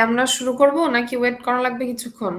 আমরা শুরু করব নাকি ওয়েট করা লাগবে কিছুক্ষণ?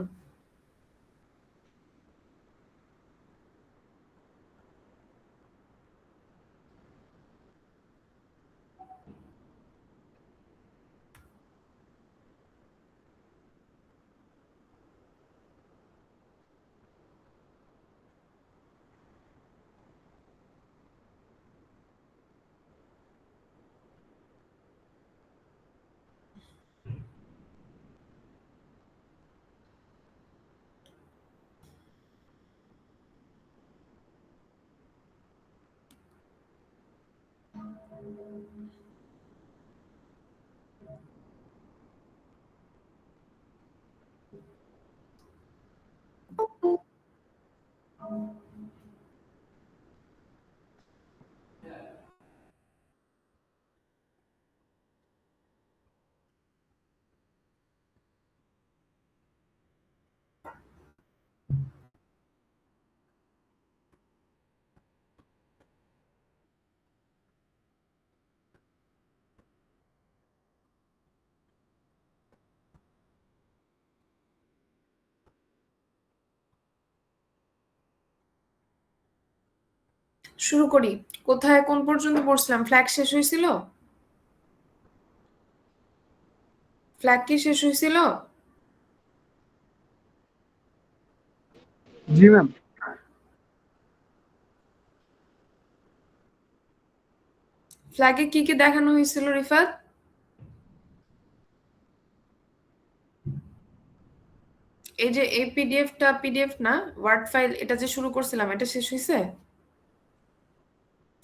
শুরু করি। কোথায় কোন পর্যন্ত পড়ছিলাম? ফ্ল্যাগ শেষ হয়েছিল? ফ্ল্যাগ কি শেষ হয়েছিল? জি ম্যাম। ফ্ল্যাগে কি কি দেখানো হয়েছিল রিফাত? এই যে এই পিডিএফ না, ওয়ার্ড ফাইল, এটা যে শুরু করছিলাম এটা শেষ হয়েছে?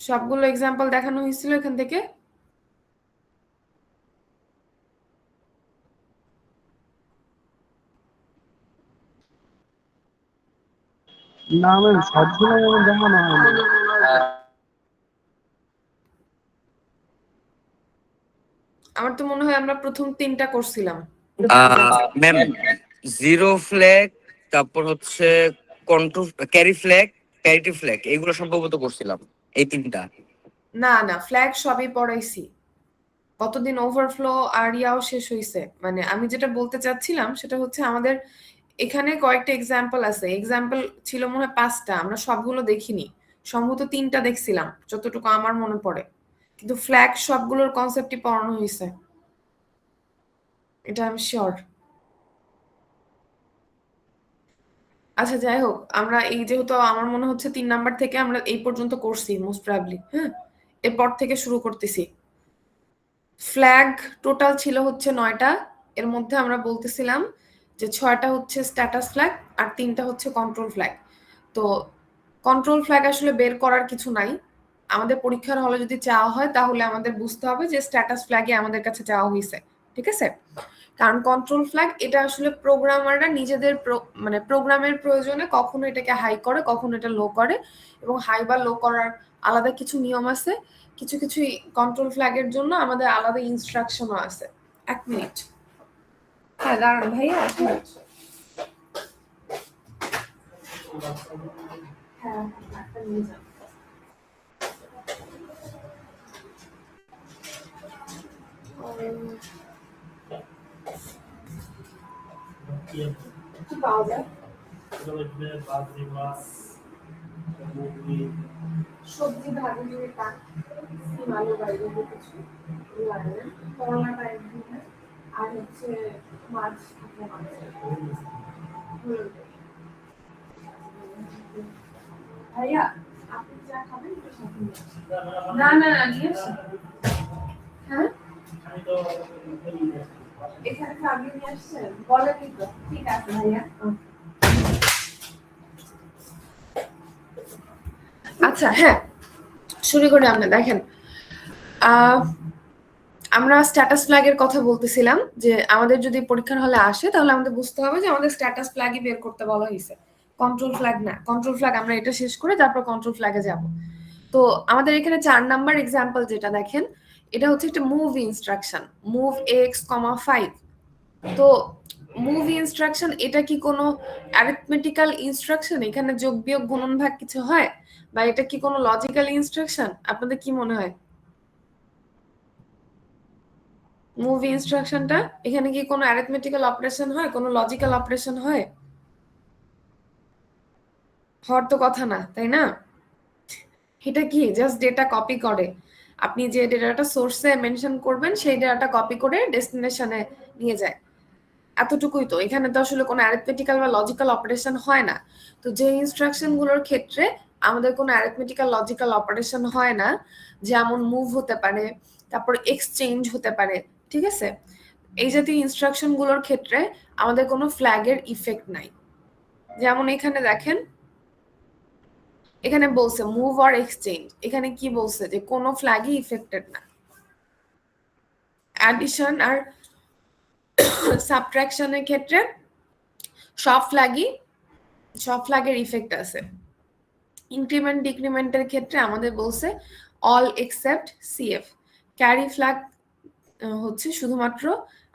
সবগুলো এক্সাম্পল দেখানো হয়েছিল এখান থেকে? না ম্যাম, সবগুলো ম্যাম দেখানো হয়নি। আমার তো মনে হয় আমরা প্রথম 3টা করছিলাম। ম্যাম, জিরো ফ্ল্যাগ, তারপর হচ্ছে control carry flag, parity flag, এগুলো সম্ভবত করছিলাম, এই 3টা। না না, ফ্ল্যাগ সবই পড়াইছি। কতদিন ওভারফ্লো আর ইয়াও শেষ হয়েছে। মানে আমি যেটা বলতে চাচ্ছিলাম সেটা হচ্ছে আমাদের এখানে কয়েকটা এক্সাম্পল আছে। এক্সাম্পল ছিল মনে হয় 5টা, আমরা সবগুলো দেখিনি। সম্ভবত 3টা দেখছিলাম যতটুকু আমার মনে পড়ে। কিন্তু ফ্ল্যাগ সবগুলোর কনসেপ্টই পড়ানো হয়েছে, এটা আমি শিওর। আচ্ছা যাই হোক, আমরা এই যেহেতু আমার মনে হচ্ছে 3 নাম্বার থেকে আমরা এই পর্যন্ত করছি মোস্ট প্রবাবলি। হ্যাঁ, এরপর থেকে শুরু করতেছি। ফ্ল্যাগ টোটাল ছিল হচ্ছে 9টা। এর মধ্যে আমরা বলতেছিলাম যে 6টা হচ্ছে স্ট্যাটাস ফ্ল্যাগ আর 3টা হচ্ছে কন্ট্রোল ফ্ল্যাগ। তো কন্ট্রোল ফ্ল্যাগ আসলে বের করার কিছু নাই। আমাদের পরীক্ষার হলে যদি চাওয়া হয় তাহলে আমাদের বুঝতে হবে যে স্ট্যাটাস ফ্ল্যাগে আমাদের কাছে চাওয়া হয়েছে, ঠিক আছে? কারণ কন্ট্রোল ফ্ল্যাগ এটা আসলে প্রোগ্রামাররা নিজেদের মানে প্রোগ্রামের প্রয়োজনে কখনো এটাকে হাই করে, কখনো এটা লো করে, এবং হাই বা লো করার আলাদা কিছু নিয়ম আছে। কিছু কিছু কন্ট্রোল ফ্ল্যাগের জন্য আমাদের আলাদা ইনস্ট্রাকশনও আছে। 1 মিনিট। হ্যাঁ দাঁড়ান ভাইয়া, 1 মিনিট। হ্যাঁ একটা নিয়ে যান। কি পাওয়া যায়? সবজি ভাজি পান, আলু বাইরে কিছু করলাটা একদিন, আর হচ্ছে মাছ থাকলে মাছ। ভাইয়া আপনি যা খাবেন একটু সাথে নিয়ে আসেন। না না না, নিয়ে আসেন। হ্যাঁ এখানে খাবি নিয়ে আসছেন, বলেনি তো। ঠিক আছে ভাইয়া। আচ্ছা হ্যাঁ, শুরু করি। আমরা দেখেন, আমরা স্ট্যাটাস ফ্ল্যাগের কথা বলতেছিলাম যে আমাদের যদি পরীক্ষার হলে আসে তাহলে আমাদের বুঝতে হবে যে আমাদের স্ট্যাটাস ফ্ল্যাগই বের করতে বলা হয়েছে, কন্ট্রোল ফ্ল্যাগ না। কন্ট্রোল ফ্ল্যাগ আমরা এটা শেষ করে তারপর কন্ট্রোল ফ্ল্যাগে যাব। তো আমাদের এখানে 4 নাম্বার এক্সাম্পল যেটা দেখেন, এটা হচ্ছে একটা মুভ ইনস্ট্রাকশন, মুভ এক্স, 5। তো মুভ ইনস্ট্রাকশন এটা কি কোনো অ্যারিথমেটিক্যাল ইনস্ট্রাকশন? এখানে যোগ বিয়োগ গুণন ভাগ কিছু হয়? বা এটা কি কোনো লজিক্যাল ইনস্ট্রাকশন? আপনাদের কি মনে হয়? মুভ ইনস্ট্রাকশনটা এখানে কি কোনো অ্যারিথমেটিক্যাল অপারেশন হয়, কোনো লজিক্যাল অপারেশন হয়? হওয়ার তো কথা না, তাই না? এটা কি জাস্ট ডেটা কপি করে, আপনি যে ডেটাটা সোর্সে মেনশন করবেন সেই ডেটাটা কপি করে ডেস্টিনেশনে নিয়ে যায়, এতটুকুই তো। এখানে তো আসলে কোনো অ্যারিথমেটিক্যাল বা লজিক্যাল অপারেশন হয় না। তো যে ইনস্ট্রাকশন গুলোর ক্ষেত্রে আমাদের কোনো অ্যারিথমেটিক্যাল লজিক্যাল অপারেশন হয় না, যেমন মুভ হতে পারে, তারপর এক্সচেঞ্জ হতে পারে, ঠিক আছে, এই জাতীয় ইনস্ট্রাকশন গুলোর ক্ষেত্রে আমাদের কোনো ফ্ল্যাগের ইফেক্ট নাই। যেমন এখানে দেখেন, এখানে বলছে মুভ অর এক্সচেঞ্জ, এখানে কি বলছে যে কোনো ফ্ল্যাগই ইফেক্টেড না। অ্যাডিশন আর সাবট্রাকশনের ক্ষেত্রে সব ফ্ল্যাগের ইফেক্ট আছে। ইনক্রিমেন্ট ডিক্রিমেন্টের ক্ষেত্রে আমাদের বলছে all except CF. Carry flag হচ্ছে শুধুমাত্র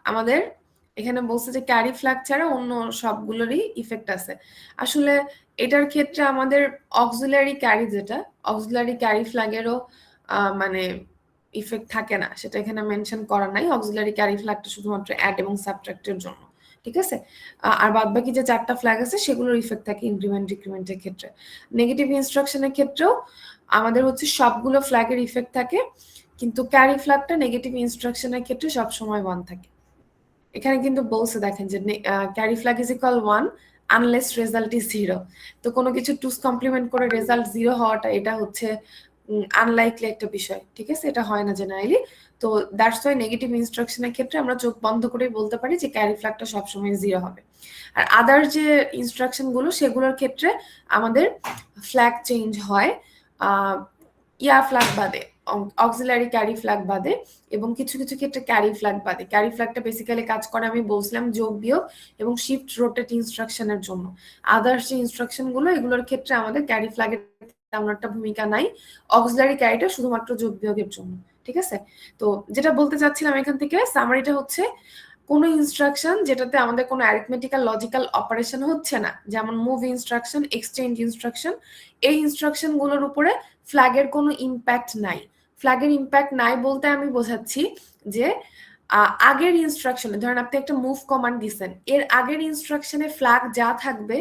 আমাদের এখানে বলছে যে ক্যারি ফ্ল্যাগ ছাড়া অন্য সবগুলোরই ইফেক্ট আছে। আসলে এটার ক্ষেত্রে আমাদের অক্সিলারি ক্যারি, যেটা অক্সিলারি ক্যারি ফ্ল্যাগেরও মানে ইফেক্ট থাকে না, সেটা এখানে মেনশন করা নাই। অক্সিলারি ক্যারি ফ্ল্যাগটা শুধুমাত্র অ্যাড এবং সাবট্রাক্টের জন্য, ঠিক আছে। আর বাদ বাকি যে 4টা ফ্ল্যাগ আছে সেগুলোর ইফেক্ট থাকে ইনক্রিমেন্ট ডিক্রিমেন্টের ক্ষেত্রে। নেগেটিভ ইনস্ট্রাকশনের ক্ষেত্রেও আমাদের হচ্ছে সবগুলো ফ্ল্যাগের ইফেক্ট থাকে, কিন্তু ক্যারি ফ্ল্যাগটা নেগেটিভ ইনস্ট্রাকশনের ক্ষেত্রে সবসময় 1 থাকে। এখানে কিন্তু বলছে দেখেন যে carry flag is equal 1 unless result is 0। তো কোনো কিছু টুস কমপ্লিমেন্ট করে রেজাল্ট 0 হওয়াটা এটা হচ্ছে আনলাইকলি একটা বিষয়, ঠিক আছে, এটা হয় না জেনারেলি। তো দ্যাটস ওয়াই নেগেটিভ ইনস্ট্রাকশনের ক্ষেত্রে আমরা চোখ বন্ধ করে বলতে পারি যে ক্যারি ফ্ল্যাগটা সবসময় 0 হবে। আর আদার যে ইনস্ট্রাকশন গুলো সেগুলোর ক্ষেত্রে আমাদের ফ্ল্যাগ চেঞ্জ হয় ইয়া ফ্ল্যাগ বাদে, অক্সিলারি ক্যারি ফ্ল্যাগ বাদে, এবং কিছু কিছু ক্ষেত্রে ক্যারি ফ্ল্যাগ বাদে। ক্যারি ফ্ল্যাগটা বেসিক্যালি কাজ করে আমি বলছিলাম যোগ বিয়োগ এবং শিফট রোটেট ইনস্ট্রাকশনের জন্য। আদার্স যে ইনস্ট্রাকশন গুলো এগুলোর ক্ষেত্রে আমাদের ক্যারি ফ্ল্যাগের তেমন একটা ভূমিকা নাই, অক্সিলারি ক্যারিটা শুধুমাত্র যোগ বিয়োগের জন্য, ঠিক আছে। তো যেটা বলতে চাচ্ছিলাম এখান থেকে সামারিটা হচ্ছে কোনো ইনস্ট্রাকশন যেটাতে আমাদের কোনো অ্যারিথমেটিক্যাল লজিক্যাল অপারেশন হচ্ছে না, যেমন মুভ ইনস্ট্রাকশন, এক্সচেঞ্জ ইনস্ট্রাকশন, এই ইনস্ট্রাকশন গুলোর উপরে ফ্ল্যাগের কোনো ইম্প্যাক্ট নাই। ফ্ল্যাগের ইম্প্যাক্ট নাই বলতে আমি বোঝাচ্ছি যে আগের ইনস্ট্রাকশনে ধরেন আপনি একটা মুভ কমান্ড দিচ্ছেন, এর আগের ইনস্ট্রাকশনে ফ্ল্যাগ যা থাকবে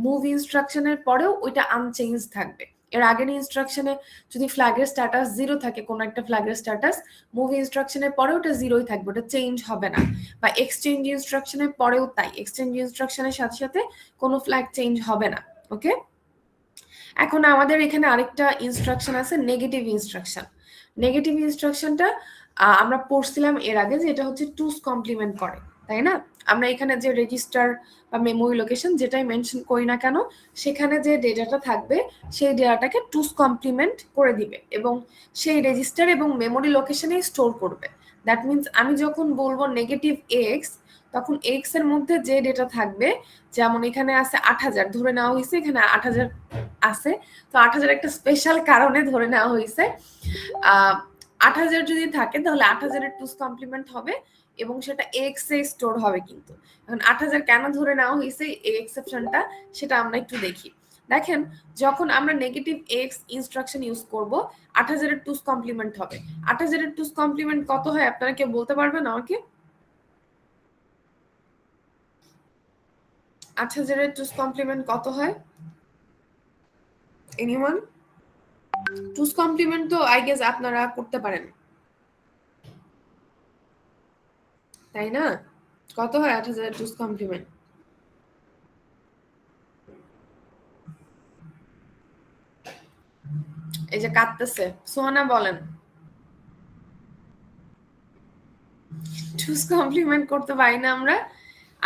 মুভ ইনস্ট্রাকশনের পরেও ওইটা আনচেঞ্জ থাকবে। এর আগের ইনস্ট্রাকশনে যদি ফ্ল্যাগের স্ট্যাটাস 0 থাকে, কোনো একটা ফ্ল্যাগের স্ট্যাটাস, মুভ ইনস্ট্রাকশনের পরেও ওটা 0ই থাকবে, ওটা চেঞ্জ হবে না। বা এক্সচেঞ্জ ইনস্ট্রাকশনের পরেও তাই, এক্সচেঞ্জ ইনস্ট্রাকশনের সাথে সাথে কোনো ফ্ল্যাগ চেঞ্জ হবে না। ওকে, এখন আমাদের এখানে আরেকটা ইনস্ট্রাকশন আছে নেগেটিভ ইনস্ট্রাকশন। নেগেটিভ ইনস্ট্রাকশনটা আমরা পড়ছিলাম এর আগে যে এটা হচ্ছে টুস কমপ্লিমেন্ট করে, তাই না? আমরা এখানে যে রেজিস্টার বা মেমোরি লোকেশন যেটাই মেনশন করি না কেন, সেখানে যে ডেটাটা থাকবে সেই ডেটাটাকে টুস কমপ্লিমেন্ট করে দিবে এবং সেই রেজিস্টার এবং মেমোরি লোকেশনে স্টোর করবে। দ্যাট মিনস আমি যখন বলবো নেগেটিভ এক্স, তখন এক্স এর মধ্যে যে ডেটা থাকবে, যেমন এখানে আছে 8000 ধরে নেওয়া হয়েছে, এখানে 8000 আছে, তো 8000 একটা স্পেশাল কারণে ধরে নেওয়া হয়েছে। 8000 যদি থাকে তাহলে 8000 এর টুস কমপ্লিমেন্ট হবে এবং সেটা এক্স এ স্টোর হবে। কিন্তু এখন 8000 কেন ধরে নেওয়া হয়েছে এই এক্সেপশনটা, সেটা আমরা একটু দেখি। দেখেন, যখন আমরা নেগেটিভ এক্স ইনস্ট্রাকশন ইউজ করব 8000 এর টুস কমপ্লিমেন্ট হবে। 8000 এর টুস কমপ্লিমেন্ট কত হয় আপনারা কেউ বলতে পারবেন আমাকে? 8000 এর টুস কমপ্লিমেন্ট কত হয়? এনিওয়ান? টুস কমপ্লিমেন্ট তো আই গেস আপনারা করতে পারেন, তাই না? কত হয় 8000 টুস কমপ্লিমেন্ট? এই যে কাটতেছে সোহানা, বলেন। টুস কমপ্লিমেন্ট করতে পারি না আমরা,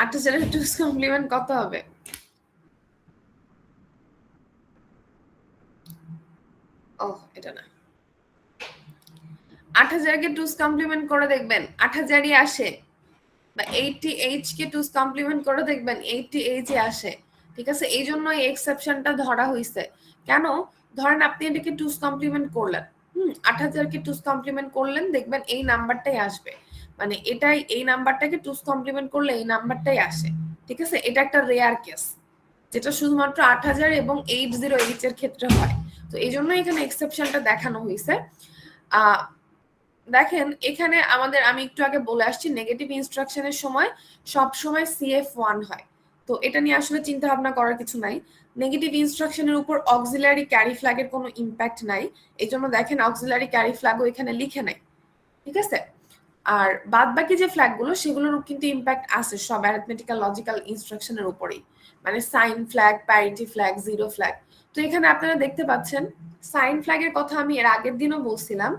8000 এর টুস কমপ্লিমেন্ট কত হবে? ও এটা না, 8000 কে টুস কমপ্লিমেন্ট করে দেখবেন 8000ই আসে, বা 80h কে টুস কমপ্লিমেন্ট করে দেখবেন 80h এ আসে, ঠিক আছে। এই জন্য এই এক্সেপশনটা ধরা হইছে। কেন? ধরেন আপনি এটাকে টুস কমপ্লিমেন্ট করলেন, 8000 কে টুস কমপ্লিমেন্ট করলেন, দেখবেন এই নাম্বারটাই আসবে, মানে এটাই, এই নাম্বারটাকে টুস কমপ্লিমেন্ট করলে এই নাম্বারটাই আসে, ঠিক আছে। এটা একটা রেয়ার কেস যেটা শুধুমাত্র 8000 এবং 80h এর ক্ষেত্রে হয়। তো এই জন্য এখানে এক্সেপশনটা দেখানো হয়েছে। দেখেন এখানে আমাদের আমি একটু আগে বলে আসছি নেগেটিভ ইনস্ট্রাকশনের সময় সব সময় CF1 হয়, তো এটা নিয়ে আসলে চিন্তা ভাবনা করার কিছু নাই। নেগেটিভ ইনস্ট্রাকশনের উপর অক্সিলারি ক্যারি ফ্ল্যাগের কোনো ইম্প্যাক্ট নাই, এই জন্য দেখেন অক্সিলারি ক্যারি ফ্ল্যাগও এখানে লিখে নাই, ঠিক আছে। আর বাদ বাকি যে ফ্ল্যাগগুলো সেগুলোর কিন্তু ইম্প্যাক্ট আছে সব অ্যারিথমেটিক্যাল লজিক্যাল ইনস্ট্রাকশনের উপরেই, মানে sign flag, parity flag, zero flag. তো এখানে আপনারা দেখতে পাচ্ছেন সাইন ফ্ল্যাগের কথা আমি এর আগের দিনও বলছিলাম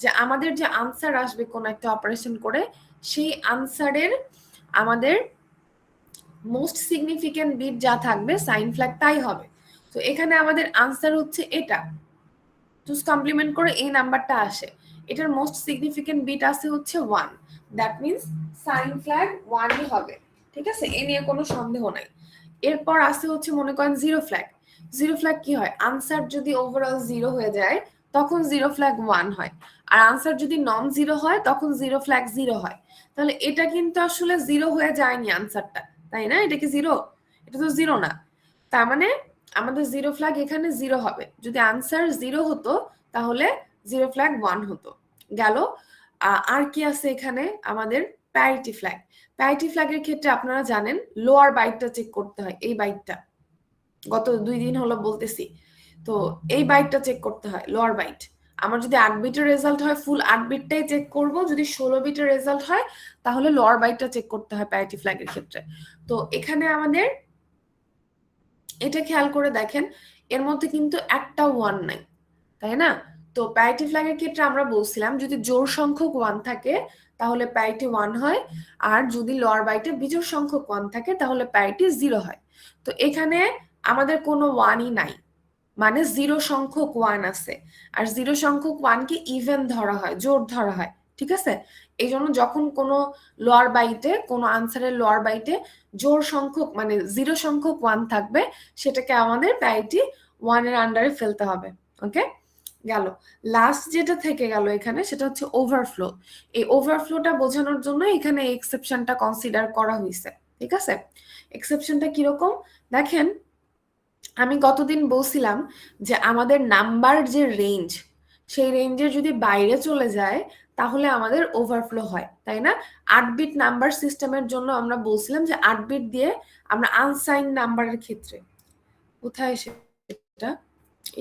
যে আমাদের যে আনসার আসবে কোন একটা অপারেশন করে, সেই আনসারের আমাদের মোস্ট সিগনিফিকেন্ট বিট যা থাকবে সাইন ফ্ল্যাগ তাই হবে। তো এখানে আমাদের আনসার হচ্ছে এটা, চুজ কমপ্লিমেন্ট করে এই নাম্বারটা আসে, এটার মোস্ট সিগনিফিকেন্ট বিট আছে হচ্ছে 1, দ্যাট মিন্স সাইন ফ্ল্যাগ 1ই হবে, ঠিক আছে, এ নিয়ে কোনো সন্দেহ নাই। এরপর আসে হচ্ছে মনে করেন জিরো ফ্ল্যাগ। জিরো ফ্ল্যাগ কি হয়, আনসার যদি ওভারঅল 0 হয়ে যায় তখন জিরো ফ্ল্যাগ 1 হয়, আর আনসার যদি নন জিরো হয় তখন জিরো ফ্ল্যাগ 0 হয়। তাহলে এটা কিন্তু আসলে 0 হয়ে যায়নি আনসারটা, তাই না? এটা কি 0? এটা তো 0 না, তার মানে আমাদের জিরো ফ্ল্যাগ এখানে 0 হবে। যদি আনসার 0 হতো তাহলে জিরো ফ্ল্যাগ 1 হতো। গেল। আর কি আছে এখানে আমাদের প্যারিটি ফ্ল্যাগ। প্যারিটি ফ্ল্যাগের ক্ষেত্রে আপনারা জানেন লোয়ার বাইটটা চেক করতে হয়, এই বাইটটা গত 2 দিন হলো বলতেছি, তো এই বাইটটা চেক করতে হয়, লোয়ার বাইট। আমার যদি 8 বিটের রেজাল্ট হয় ফুল 8 বিটটাই চেক করব, যদি 16 বিটের রেজাল্ট হয় তাহলে লোয়ার বাইটটা চেক করতে হয় প্যারিটি ফ্ল্যাগের ক্ষেত্রে। তো এখানে আমাদের এটা খেয়াল করে দেখেন এর মধ্যে কিন্তু একটা 1 নাই, তাই না? তো প্যারিটি ফ্ল্যাগের ক্ষেত্রে আমরা বলছিলাম যদি জোড় সংখ্যক 1 থাকে তাহলে প্যারিটি 1 হয়, আর যদি লোয়ার বাইটে বিজোড় সংখ্যক 1 থাকে তাহলে প্যারিটি 0 হয়। তো এখানে আমাদের কোনো 1ই নাই, মানে 0 সংখ্যক 1 আছে, আর 0 সংখ্যক 1 কে ইভেন ধরা হয়, জোড় ধরা হয়, ঠিক আছে। এই জন্য যখন কোনো লোয়ার বাইটে কোনো আনসারের লোয়ার বাইটে জোড় সংখ্যক মানে 0 সংখ্যক 1 থাকবে সেটাকে আমাদের প্যারিটি 1 এর আন্ডারে ফেলতে হবে। ওকে, গেল। লাস্ট যেটা থেকে গেল এখানে সেটা হচ্ছে ওভারফ্লো। এই ওভারফ্লোটা বোঝানোর জন্য এখানে এক্সেপশনটা কনসিডার করা হয়েছে, ঠিক আছে। এক্সেপশনটা কিরকম দেখেন, আমি গতদিন বলছিলাম যে আমাদের নাম্বার যে রেঞ্জ, সেই রেঞ্জের যদি বাইরে চলে যায় তাহলে আমাদের ওভারফ্লো হয়, তাই না? 8 বিট নাম্বার সিস্টেমের জন্য আমরা বলছিলাম যে 8 বিট দিয়ে আমরা আনসাইন নাম্বারের ক্ষেত্রে, কোথায় সেটা,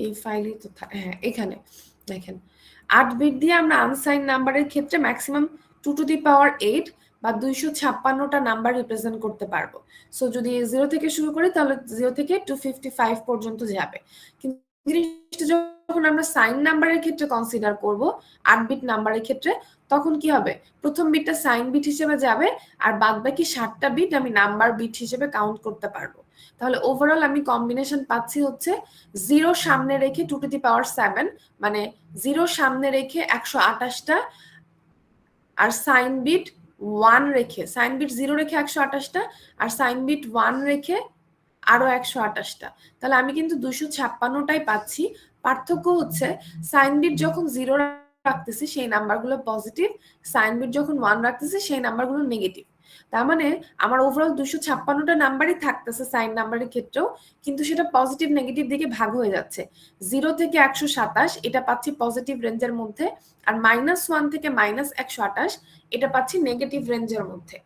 এই ফাইলে তো হ্যাঁ এখানে দেখেন 8 বিট দিয়ে আমরা আনসাইন নাম্বারের ক্ষেত্রে ম্যাক্সিমাম 2 টু দি পাওয়ার 8 বা 256টা নাম্বার রিপ্রেজেন্ট করতে পারবো। সো যদি 0 থেকে শুরু করি তাহলে 0 থেকে 255 পর্যন্ত যাবে। কিন্তু জিনিসটা যখন আমরা সাইন নাম্বারের ক্ষেত্রে কনসিডার করব 8 বিট নাম্বারের ক্ষেত্রে, তখন কি হবে, প্রথম বিটটা সাইন বিট হিসেবে যাবে আর বাদবাকি 7টা বিট আমি নাম্বার বিট হিসেবে কাউন্ট করতে পারবো। তাহলে ওভারঅল আমি কম্বিনেশন পাচ্ছি হচ্ছে 0 সামনে রেখে 2 টু দি পাওয়ার 7, মানে 0 সামনে রেখে 128টা, আর সাইন বিট 1 রেখে, সাইন বিট 0 রেখে 128টা, আর সাইন বিট 1 রেখে আরো 128টা। তাহলে আমি কিন্তু 256টাই পাচ্ছি। পার্থক্য হচ্ছে সাইন বিট যখন 0 রাখতেছি সেই নাম্বারগুলো পজিটিভ, সাইন বিট যখন 1 রাখতেছি সেই নাম্বারগুলো নেগেটিভ। তার মানে আমার ওভারঅল 256টা নাম্বারই থাকতেছে সাইন নাম্বারের ক্ষেত্রেও, কিন্তু সেটা পজিটিভ নেগেটিভ দিকে ভাগ হয়ে যাচ্ছে। 0 থেকে 127 এটা পাচ্ছি পজিটিভ রেঞ্জের মধ্যে, আর -1 থেকে -128 এটা পাচ্ছি নেগেটিভ রেঞ্জের মধ্যে।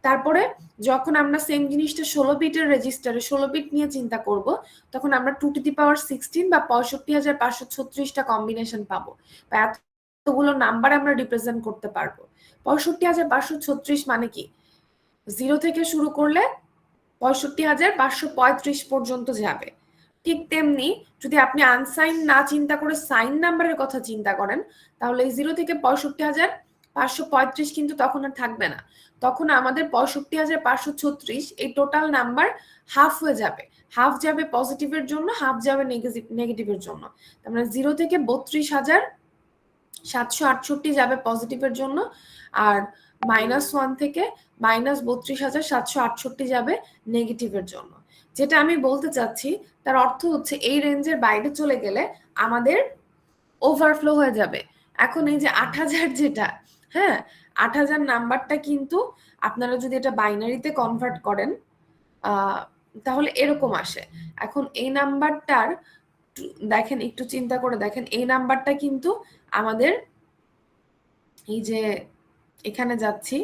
তারপরে যখন আমরা সেম জিনিসটা 16 বিটের রেজিস্টারে 16 বিট নিয়ে চিন্তা করব, তখন আমরা 2 টু দি পাওয়ার 16 বা 65,536টা কম্বিনেশন পাবো, বা এতগুলো নাম্বার আমরা রিপ্রেজেন্ট করতে পারবো। 65,536 মানে কি, 0 থেকে শুরু করলে 65,535 পর্যন্ত যাবে। ঠিক তেমনি যদি আপনি আনসাইন না চিন্তা করে সাইন নাম্বারের কথা চিন্তা করেন তাহলে 0 থেকে 65,535 কিন্তু তখন আর থাকবে না, তখন আমাদের 65,536 এই টোটাল নাম্বার হাফ হয়ে যাবে, হাফ যাবে পজিটিভের জন্য, হাফ যাবে নেগেটিভের জন্য। তার মানে 0 থেকে 32,768 যাবে পজিটিভের জন্য, আর -1 থেকে -32,768 যাবে নেগেটিভের জন্য। যেটা আমি বলতে চাচ্ছি তার অর্থ হচ্ছে এই রেঞ্জের বাইরে চলে গেলে আমাদের ওভারফ্লো হয়ে যাবে। এখন এই যে 8,000 যেটা, হ্যাঁ 8,000 নাম্বারটা কিন্তু আপনারা যদি এটা বাইনারিতে কনভার্ট করেন তাহলে এরকম আসে। এখন এই নাম্বারটার দেখেন, একটু চিন্তা করে দেখেন, এই নাম্বারটা কিন্তু আমাদের এই যে এখানে যাচ্ছি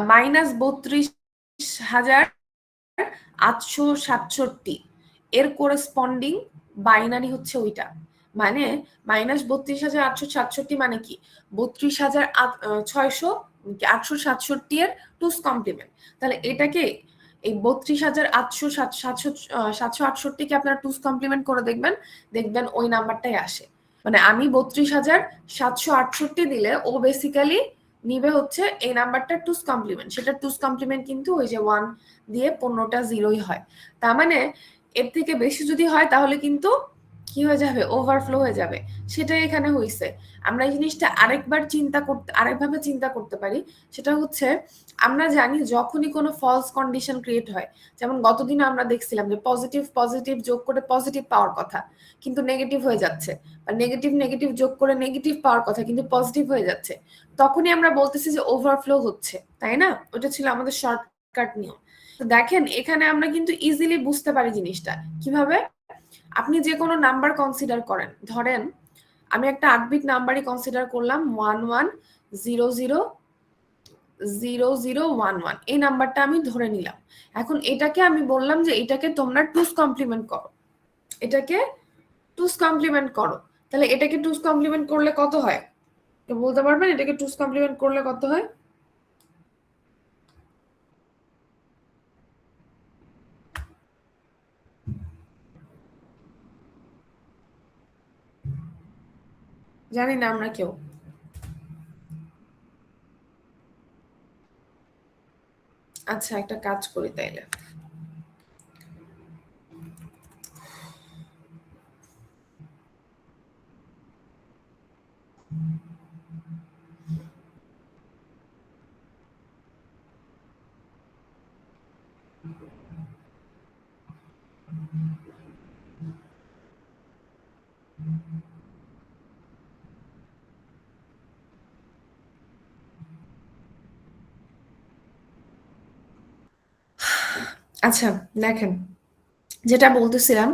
-32,867 এর কোরেসপন্ডিং বাইনারি হচ্ছে ওইটা, মানে -32,867 মানে কি 32,600 এর টুস কমপ্লিমেন্ট। তাহলে এটাকে এই 32,867 কে আপনারা টুস কমপ্লিমেন্ট করে দেখবেন, দেখবেন ওই নাম্বারটাই আসে। মানে আমি 32,768 দিলে ও বেসিক্যালি নিবে হচ্ছে এই নাম্বারটা টুস কমপ্লিমেন্ট, সেটা টুস কমপ্লিমেন্ট কিন্তু ওই যে 1 দিয়ে 15টা জিরোই হয়। তার মানে এর থেকে বেশি যদি হয় তাহলে কিন্তু কি হয়ে যাবে, ওভারফ্লো হয়ে যাবে। সেটাই এখানে হইছে। আমরা এই জিনিসটা আরেকভাবে চিন্তা করতে পারি। সেটা হচ্ছে আমরা জানি যখনই কোনো ফলস কন্ডিশন ক্রিয়েট হয়, যেমন গতদিন আমরা দেখছিলাম যে পজিটিভ পজিটিভ যোগ করে পজিটিভ পাওয়ার কথা কিন্তু নেগেটিভ হয়ে যাচ্ছে, বা নেগেটিভ নেগেটিভ যোগ করে নেগেটিভ পাওয়ার কথা কিন্তু পজিটিভ হয়ে যাচ্ছে, তখনই আমরা বলতেছি যে ওভারফ্লো হচ্ছে, তাই না? ওটা ছিল আমাদের শর্টকাট নিয়ম। তো দেখেন এখানে আমরা কিন্তু ইজিলি বুঝতে পারি জিনিসটা কিভাবে। আপনি যে কোনো নাম্বার কনসিডার করেন, ধরেন আমি একটা 8 বিট নাম্বারই কনসিডার করলাম 11000011, এই নাম্বারটা আমি ধরে নিলাম। এখন এটাকে আমি বললাম যে এটাকে তোমরা টুস কমপ্লিমেন্ট করো, এটাকে টুস কমপ্লিমেন্ট করো। তাহলে এটাকে টুস কমপ্লিমেন্ট করলে কত হয় বলতে পারবেন? এটাকে টুস কমপ্লিমেন্ট করলে কত হয়? জানি না আমরা কেউ। আচ্ছা একটা কাজ করি তাইলে, আচ্ছা দেখেন যেটা বলতেছিলাম,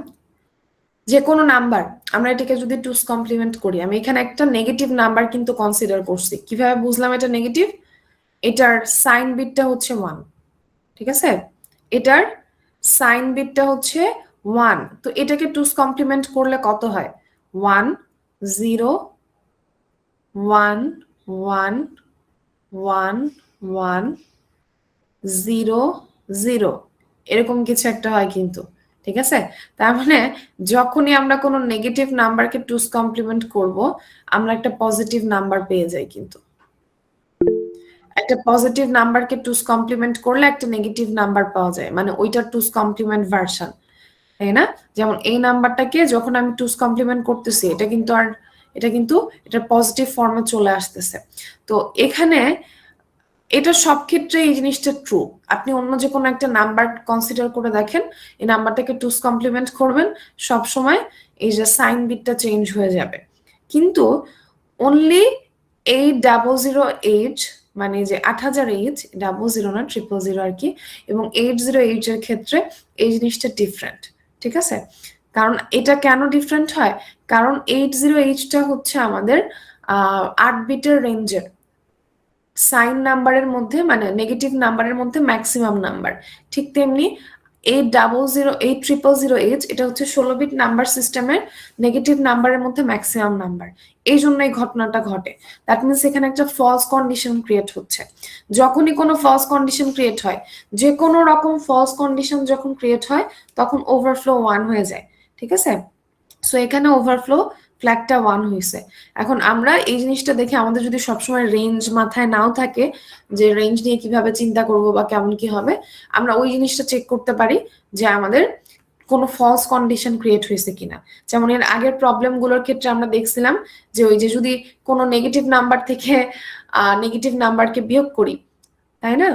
যে কোনো নাম্বার আমরা এটাকে যদি টুস কমপ্লিমেন্ট করি, আমি এখানে একটা নেগেটিভ নাম্বার কিন্তু কনসিডার করছি। কিভাবে বুঝলাম এটা নেগেটিভ? এটার সাইন বিটটা হচ্ছে 1, ঠিক আছে? এটার সাইন বিটটা হচ্ছে 1, তো এটাকে টুস কমপ্লিমেন্ট করলে কত হয়? 1 0 1 1 1 1 0 0 এরকম কিছু একটা হয় কিন্তু, ঠিক আছে? তার মানে যখনই আমরা কোনো নেগেটিভ নাম্বারকে টুস কমপ্লিমেন্ট করব আমরা একটা পজিটিভ নাম্বার পেয়ে যাই। কিন্তু একটা পজিটিভ নাম্বারকে টুস কমপ্লিমেন্ট করলে একটা নেগেটিভ নাম্বার পাওয়া যায়, মানে ওইটার টুস কমপ্লিমেন্ট ভার্সন, তাই না? যেমন এই নাম্বারটাকে যখন আমি টুস কমপ্লিমেন্ট করতেছি এটা কিন্তু এটা পজিটিভ ফর্মে চলে আসতেছে। তো এখানে এটা সব ক্ষেত্রে এই জিনিসটা ট্রু। আপনি অন্য যে কোনো একটা নাম্বার কনসিডার করে দেখেন, এই নাম্বারটাকে টুস কমপ্লিমেন্ট করবেন, সব সময় এই যে সাইন বিটটা চেঞ্জ হয়ে যাবে। কিন্তু অনলি 8008 মানে যে 8008 00 না 000 আর কি, এবং 808 এর ক্ষেত্রে এই জিনিসটা ডিফারেন্ট, ঠিক আছে? কারণ এটা কেন ডিফারেন্ট হয়? কারণ 808টা হচ্ছে আমাদের 8 বিটের রেঞ্জের সাইন নাম্বারের মধ্যে, মানে নেগেটিভ নাম্বারের মধ্যে ম্যাক্সিমাম নাম্বার। ঠিক তেমনি 8008 এটা হচ্ছে 16 বিট নাম্বার সিস্টেমের নেগেটিভ নাম্বারের মধ্যে ম্যাক্সিমাম নাম্বার। এই জন্য এই ঘটনাটা ঘটে। দ্যাট মিনস এখানে একটা ফলস কন্ডিশন ক্রিয়েট হচ্ছে। যখনই কোনো ফলস কন্ডিশন ক্রিয়েট হয়, যে কোনো রকম ফলস কন্ডিশন যখন ক্রিয়েট হয় তখন ওভারফ্লো 1 হয়ে যায়, ঠিক আছে? সো এখানে ওভারফ্লো ফ্ল্যাগটা 1 হয়েছে। এখন আমরা এই জিনিসটা দেখে আমাদের যদি সবসময় রেঞ্জ মাথায় নাও থাকে যে রেঞ্জ নিয়ে কিভাবে চিন্তা করব বা কেমন কি হবে, আমরা ওই জিনিসটা চেক করতে পারি যে আমাদের কোনো ফলস কন্ডিশন ক্রিয়েট হয়েছে কিনা। যেমন এর আগের প্রবলেমগুলোর ক্ষেত্রে আমরা দেখছিলাম যে ওই যে যদি কোনো নেগেটিভ নাম্বার থেকে নেগেটিভ নাম্বারকে বিয়োগ করি, তাই না?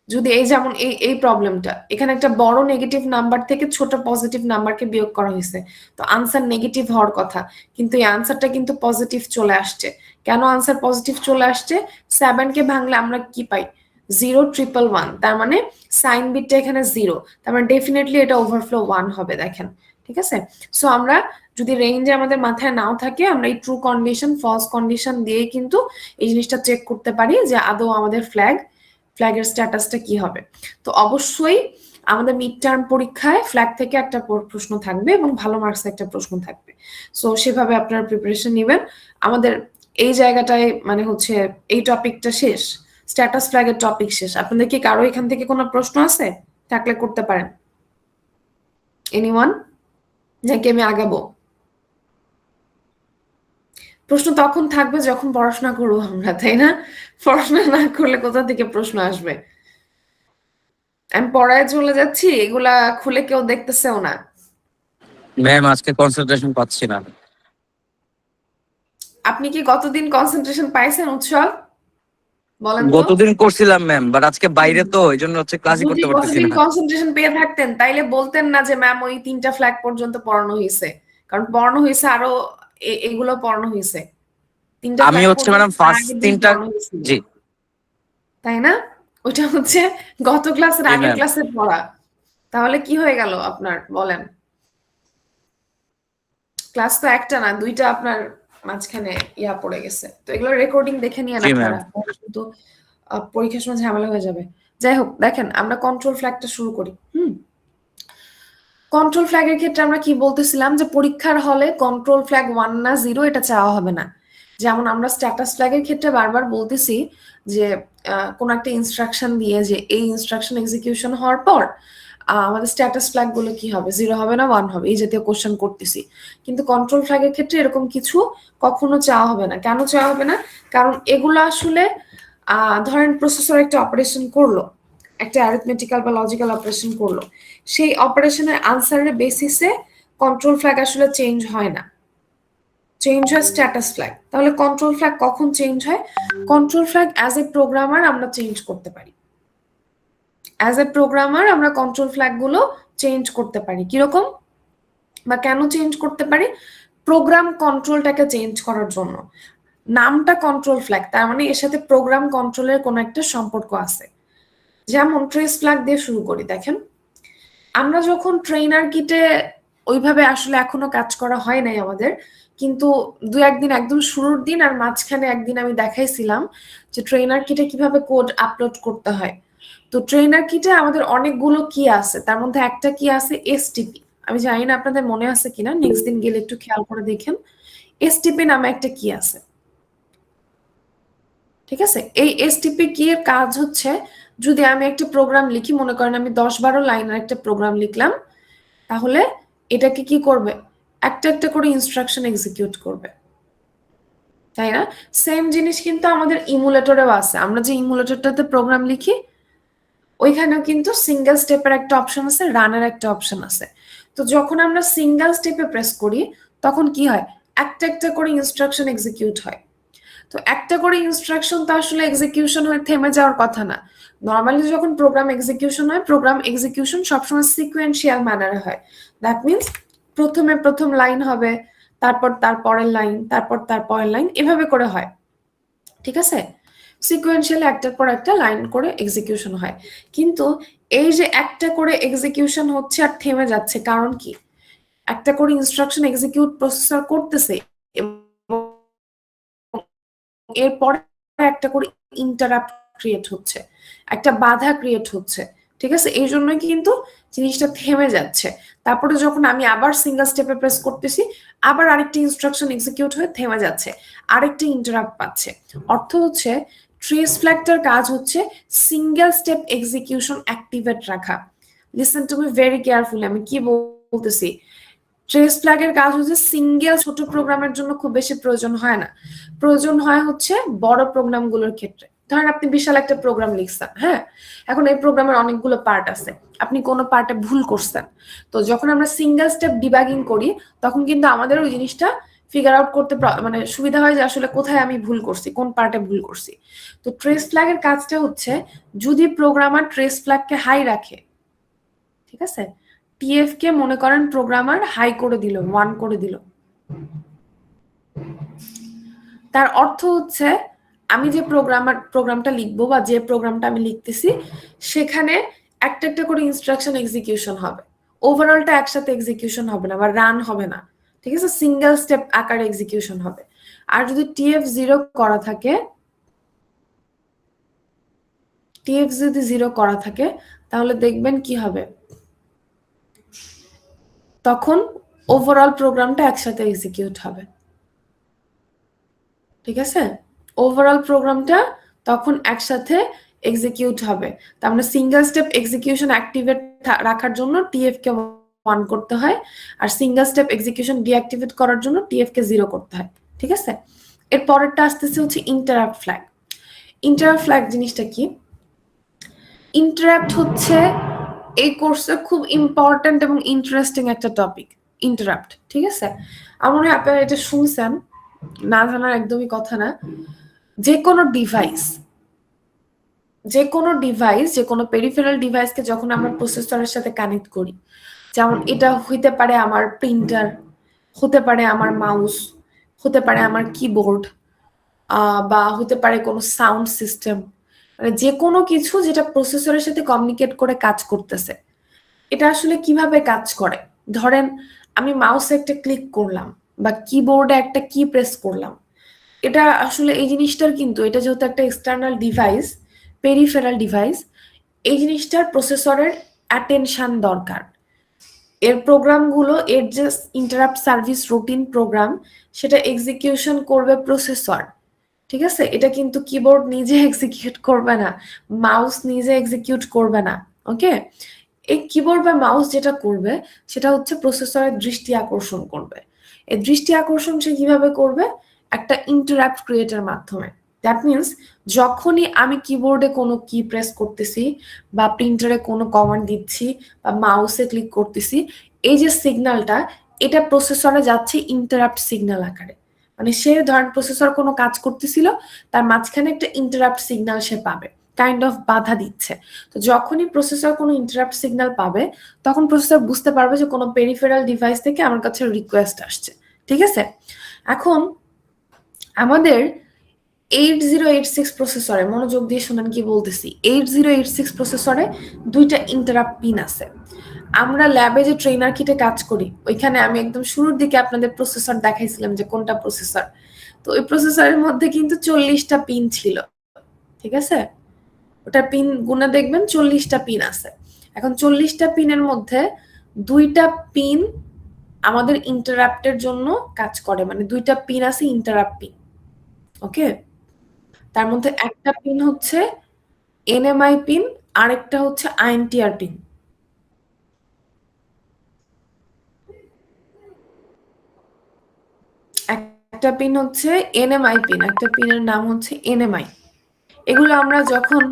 যদি এই যেমন এই প্রবলেমটা, এখানে একটা বড় নেগেটিভ নাম্বার থেকে ছোট পজিটিভ নাম্বারকে বিয়োগ করা হয়েছে, তো আনসার নেগেটিভ হওয়ার কথা, কিন্তু এই আনসারটা কিন্তু পজিটিভ চলে আসছে। কেন আনসার পজিটিভ চলে আসছে? 7 কে ভাঙলে আমরা কি পাই? 0 1 1 1, তার মানে সাইন বিটটা এখানে 0, তার মানে ডেফিনেটলি এটা ওভারফ্লো 1 হবে। দেখেন ঠিক আছে? সো আমরা যদি রেঞ্জে আমাদের মাথায় নাও থাকে, আমরা এই ট্রু কন্ডিশন ফলস কন্ডিশন দিয়ে কিন্তু এই জিনিসটা চেক করতে পারি যে আদৌ আমাদের ফ্ল্যাগের স্ট্যাটাসটা কি হবে। তো অবশ্যই আমাদের মিড টার্ম পরীক্ষায় ফ্ল্যাগ থেকে একটা প্রশ্ন থাকবে এবং ভালো মার্কস একটা প্রশ্ন থাকবে। সো সেভাবে আপনারা প্রিপারেশন নেবেন। আমাদের এই জায়গাটায় মানে হচ্ছে এই টপিকটা শেষ, স্ট্যাটাস ফ্ল্যাগের টপিক শেষ। আপনাদের কি কারো এখান থেকে কোনো প্রশ্ন আছে? থাকলে করতে পারেন। এনিওয়ান? নাকি আমি আগাবো? প্রশ্ন তখন থাকবে যখন পড়াশোনা করবো আমরা, তাই না? পড়াশোনা না করলে কোথা থেকে প্রশ্ন আসবে? আমি পড়ায় চলে যাচ্ছি, এগুলা খুলে কেউ দেখতেছেও না। ম্যাম আজকে কনসেন্ট্রেশন পাচ্ছি না। আপনি কি গতদিন কনসেন্ট্রেশন পাইছেন উৎসব? বলেন তো। গতদিন করছিলাম ম্যাম, বাট আজকে বাইরে তো এই জন্য হচ্ছে ক্লাসই যদি করতে পারতেছি গতদিন না। কনসেন্ট্রেশন পেয়ে থাকতেন তাইলে বলতেন না যে ম্যাম ওই 3টা ফ্ল্যাগ পর্যন্ত পড়ানো হয়েছে, কারণ পড়ানো হয়েছে আরো এগুলো পড়ানো হয়েছে। 3টা আমি ফ্ল্যাগ হচ্ছে পর্যন্ত ম্যাডাম ফার্স্ট আগের দিন 3টা। পড়ানো হয়েছিল, জি তাই না? ওটা হচ্ছে গত ক্লাসের জি আগের ম্যাম। ক্লাসে পড়া। তাহলে কি হয়ে গেল আপনার বলেন? ক্লাস তো একটা না, 2টা আপনার মাঝখানে ইয়া পড়ে গেছে। তো এগুলো রেকর্ডিং দেখে নিয়েন জি ম্যাম। আপনারা, কিন্তু পরীক্ষার সময় ঝামেলা হয়ে যাবে। যাই হোক, দেখেন আমরা কন্ট্রোল ফ্ল্যাগটা শুরু করি। কন্ট্রোল ফ্ল্যাগের ক্ষেত্রে আমরা কি বলতেছিলাম যে পরীক্ষার হলে কন্ট্রোল ফ্ল্যাগ 1 না 0 এটা চাওয়া হবে না। যেমন আমরা স্ট্যাটাস ফ্ল্যাগের ক্ষেত্রে বারবার বলতেছি যে কোন একটা ইনস্ট্রাকশন দিয়ে যে এই ইনস্ট্রাকশন এক্সিকিউশন হওয়ার পর আমাদের স্ট্যাটাস ফ্ল্যাগ গুলো কি হবে, 0 হবে না 1 হবে, এই জাতীয় কোশ্চেন করতেছি। কিন্তু কন্ট্রোল ফ্ল্যাগের ক্ষেত্রে এরকম কিছু কখনো চাওয়া হবে না। কেন চাওয়া হবে না? কারণ এগুলো আসলে ধরেন প্রসেসর একটা অপারেশন করলো, একটা অ্যারিথমেটিক্যাল বা লজিক্যাল অপারেশন করলো, সেই অপারেশনের আনসারের বেসিসে কন্ট্রোল ফ্ল্যাগ আসলে চেঞ্জ হয় না, চেঞ্জ হয় স্ট্যাটাস ফ্ল্যাগ। তাহলে কন্ট্রোল ফ্ল্যাগ কখন চেঞ্জ হয়? Control flag as a programmer আমরা চেঞ্জ করতে পারি। অ্যাজ এ প্রোগ্রামার আমরা কন্ট্রোল ফ্ল্যাগ গুলো চেঞ্জ করতে পারি। কিরকম বা কেন চেঞ্জ করতে পারি? প্রোগ্রাম কন্ট্রোলটাকে চেঞ্জ করার জন্য। নামটা কন্ট্রোল ফ্ল্যাগ, তার মানে এর সাথে প্রোগ্রাম কন্ট্রোলের কোনো একটা সম্পর্ক আছে। যেমন ট্রেস ফ্ল্যাগ দিয়ে শুরু করি। দেখেন, আমরা যখন ট্রেনার কিটে ওইভাবে আসলে এখনো কাজ করা হয় নাই আমাদের, কিন্তু 2-1 দিন একদম শুরুর দিন আর মাঝখানে একদিন আমি দেখাইছিলাম যে ট্রেনার কিটে কিভাবে কোড আপলোড করতে হয়। তো ট্রেনার কিটে আমাদের অনেকগুলো কি আছে, তার মধ্যে একটা কি আছে এসটিপি। আমি জানি না আপনাদের মনে আছে কিনা, নেক্সট দিন গেলে একটু খেয়াল করে দেখেন। এসটিপি নামে একটা কি আছে, ঠিক আছে? এই এসটিপি কি এর কাজ হচ্ছে, যদি আমি একটা প্রোগ্রাম লিখি, মনে করেন আমি 10-12 লাইনের একটা প্রোগ্রাম লিখলাম, তাহলে এটাকে কি করবে? একটা একটা করে ইনস্ট্রাকশন এক্সিকিউট করবে, তাই না? সেম জিনিস কিন্তু আমাদের ইমুলেটরেও আছে। আমরা যে ইমুলেটরটাতে প্রোগ্রাম লিখি ওইখানেও কিন্তু সিঙ্গেল স্টেপের একটা অপশন আছে, রানের একটা অপশন আছে। তো যখন আমরা সিঙ্গেল স্টেপে প্রেস করি তখন কি হয়? একটা একটা করে ইনস্ট্রাকশন এক্সিকিউট হয়। তো একটা করে ইনস্ট্রাকশন তো আসলে এক্সিকিউশন হয়ে থেমে যাওয়ার কথা না। নর্মালি যখন প্রোগ্রাম এক্সিকিউশন হয়, প্রোগ্রাম এক্সিকিউশন সবসময় সিকোয়েন্সিয়াল ম্যানারে হয়। দ্যাট মিনস প্রথমে প্রথম লাইন হবে, তারপর তার পরের লাইন, তারপর তার পরের লাইন, এভাবে করে হয়, ঠিক আছে? সিকোয়েন্সিয়ালি একটার পর একটা লাইন করে এক্সিকিউশন হয়। কিন্তু এই যে একটা করে এক্সিকিউশন হচ্ছে আর থেমে যাচ্ছে, কারণ কি? একটা করে ইনস্ট্রাকশন এক্সিকিউট প্রসেসর করতেছে এবং এরপরে একটা করে ইন্টারাপ্ট ক্রিয়েট হচ্ছে, একটা বাধা ক্রিয়েট হচ্ছে, ঠিক আছে? এই জন্য কিন্তু জিনিসটা থেমে যাচ্ছে। তারপরে যখন আমি আবার সিঙ্গেল স্টেপে প্রেস করতেছি, আবার আরেকটা ইনস্ট্রাকশন এক্সিকিউট হয়ে থেমে যাচ্ছে, আরেকটা ইন্টারাপ্ট পাচ্ছে। অর্থ হচ্ছে ট্রেস ফ্ল্যাগটার কাজ হচ্ছে সিঙ্গেল স্টেপ এক্সিকিউশন অ্যাক্টিভেট রাখা। Listen to me very carefully, আমি কি বলতেছি। ট্রেস ফ্ল্যাগের কাজ হচ্ছে সিঙ্গেল ছোট প্রোগ্রামের জন্য খুব বেশি প্রয়োজন হয় না, প্রয়োজন হয় হচ্ছে বড় প্রোগ্রামগুলোর ক্ষেত্রে। ধরেন আপনি বিশাল একটা প্রোগ্রাম লিখছেন, হ্যাঁ, এখন এই প্রোগ্রামের অনেকগুলো পার্ট আছে, আপনি কোনো পার্টে ভুল করছেন। তো যখন আমরা সিঙ্গেল স্টেপ ডিবাগিং করি তখন কিন্তু আমাদের ওই জিনিসটা ফিগার আউট করতে মানে সুবিধা হয় যে আসলে কোথায় আমি ভুল করছি, কোন পার্টে ভুল করছি। তো ট্রেস ফ্ল্যাগের কাজটা হচ্ছে, যদি প্রোগ্রামার ট্রেস ফ্ল্যাগকে হাই রাখে, ঠিক আছে, টিএফ কে মনে করেন প্রোগ্রামার হাই করে দিল, 1 করে দিল, তার অর্থ হচ্ছে আমি যে প্রোগ্রামটা লিখবো বা যে প্রোগ্রামটা আমি লিখতেছি সেখানে একটা একটা করে ইনস্ট্রাকশন এক্সিকিউশন হবে। ওভারঅলটা একসাথে এক্সিকিউশন হবে না বা রান হবে না, ঠিক আছে, সিঙ্গেল স্টেপ আকারে এক্সিকিউশন হবে। আর যদি TF0 করা থাকে, TF যদি 0 করা থাকে তাহলে দেখবেন কি হবে, তখন ওভারঅল প্রোগ্রামটা একসাথে এক্সিকিউট হবে, ঠিক আছে, ওভারঅল প্রোগ্রামটা তখন একসাথে এক্সিকিউট হবে। তার মানে সিঙ্গেল স্টেপ এক্সিকিউশন অ্যাক্টিভেট রাখার জন্য TF কে 1 করতে হয়, আর সিঙ্গেল স্টেপ এক্সিকিউশন ডিঅ্যাক্টিভেট করার জন্য TF কে 0 করতে হয়, ঠিক আছে। এর পরেরটা আসতেছে হচ্ছে ইন্টারাপ্ট ফ্ল্যাগ। ইন্টারাপ্ট ফ্ল্যাগ জিনিসটা কি? ইন্টারাপ্ট হচ্ছে এই কোর্সে খুব ইম্পর্ট্যান্ট এবং ইন্টারেস্টিং একটা টপিক, ইন্টারাপ্ট, ঠিক আছে। আমার মনে হয় আপনারা এটা শুনছেন, না জানার একদমই কথা না। যে কোনো ডিভাইস, যে কোনো পেরিফেরাল ডিভাইসকে যখন আমরা প্রসেসরের সাথে কানেক্ট করি, যেমন এটা হইতে পারে আমার প্রিন্টার, হতে পারে আমার মাউস, হতে পারে আমার কিবোর্ড, বা হতে পারে কোনো সাউন্ড সিস্টেম, মানে যে কোনো কিছু যেটা প্রসেসরের সাথে কমিউনিকেট করে কাজ করতেছে। এটা আসলে কিভাবে কাজ করে? ধরেন আমি মাউসে একটা ক্লিক করলাম বা কিবোর্ডে একটা কি প্রেস করলাম, এটা আসলে এই জিনিসটার কিন্তু, এটা যেহেতু একটা এক্সটার্নাল ডিভাইস, পেরিফেরাল ডিভাইস, এই জিনিসটার প্রসেসরের অ্যাটেনশন দরকার। এর প্রোগ্রামগুলো, এর যে ইন্টারাপ্ট সার্ভিস রুটিন প্রোগ্রাম, সেটা এক্সিকিউশন করবে প্রসেসর, ঠিক আছে। এটা কিন্তু কিবোর্ড নিজে এক্সিকিউট করবে না, মাউস নিজে এক্সিকিউট করবে না, ওকে। এই কিবোর্ড বা মাউস যেটা করবে সেটা হচ্ছে প্রসেসরের দৃষ্টি আকর্ষণ করবে। এই দৃষ্টি আকর্ষণ সে কিভাবে করবে? একটা ইন্টারাপ্ট ক্রিয়েটের মাধ্যমে। দ্যাট মিনস যখনই আমি কিবোর্ডে কোনো কি প্রেস করতেছি বা প্রিন্টারে কোনো কমান্ড দিচ্ছি বা মাউসে ক্লিক করতেছি, এই যে সিগন্যালটা, এটা প্রসেসরে যাচ্ছে ইন্টারাপ্ট সিগন্যাল আকারে। মানে সে ধরেন প্রসেসর কোনো কাজ করতেছিল, তার মাঝখানে একটা ইন্টারাপ্ট সিগন্যাল সে পাবে, কাইন্ড অফ বাধা দিচ্ছে। তো যখনই প্রসেসর কোনো ইন্টারাপ্ট সিগন্যাল পাবে, তখন প্রসেসর বুঝতে পারবে যে কোনো পেরিফেরাল ডিভাইস থেকে আমার কাছে রিকোয়েস্ট আসছে, ঠিক আছে। এখন আমাদের 8086 প্রসেসরে, মনোযোগ দিয়ে শুনেন কি বলতেছি, 8086 প্রসেসরে দুইটা ইন্টারাপ্ট পিন আছে। আমরা ল্যাবে যে ট্রেনার কিটে কাজ করি, ওইখানে আমি একদম শুরুর দিকে আপনাদের প্রসেসর দেখাইছিলাম যে কোনটা প্রসেসর। তো ওই প্রসেসরের মধ্যে কিন্তু 40টা পিন ছিল, ঠিক আছে। ওটার পিন গুণে দেখবেন 40টা পিন আছে। এখন 40টা পিনের মধ্যে দুইটা পিন আমাদের ইন্টারাপ্টের জন্য কাজ করে, মানে দুইটা পিন আছে ইন্টারাপ্ট পিন, ওকে। তার মধ্যে একটা পিন হচ্ছে NMI পিন, আরেকটা হচ্ছে INTR পিন। একটা পিন হচ্ছে NMI পিন, একটা পিনের নাম হচ্ছে NMI। এগুলো আমরা যখন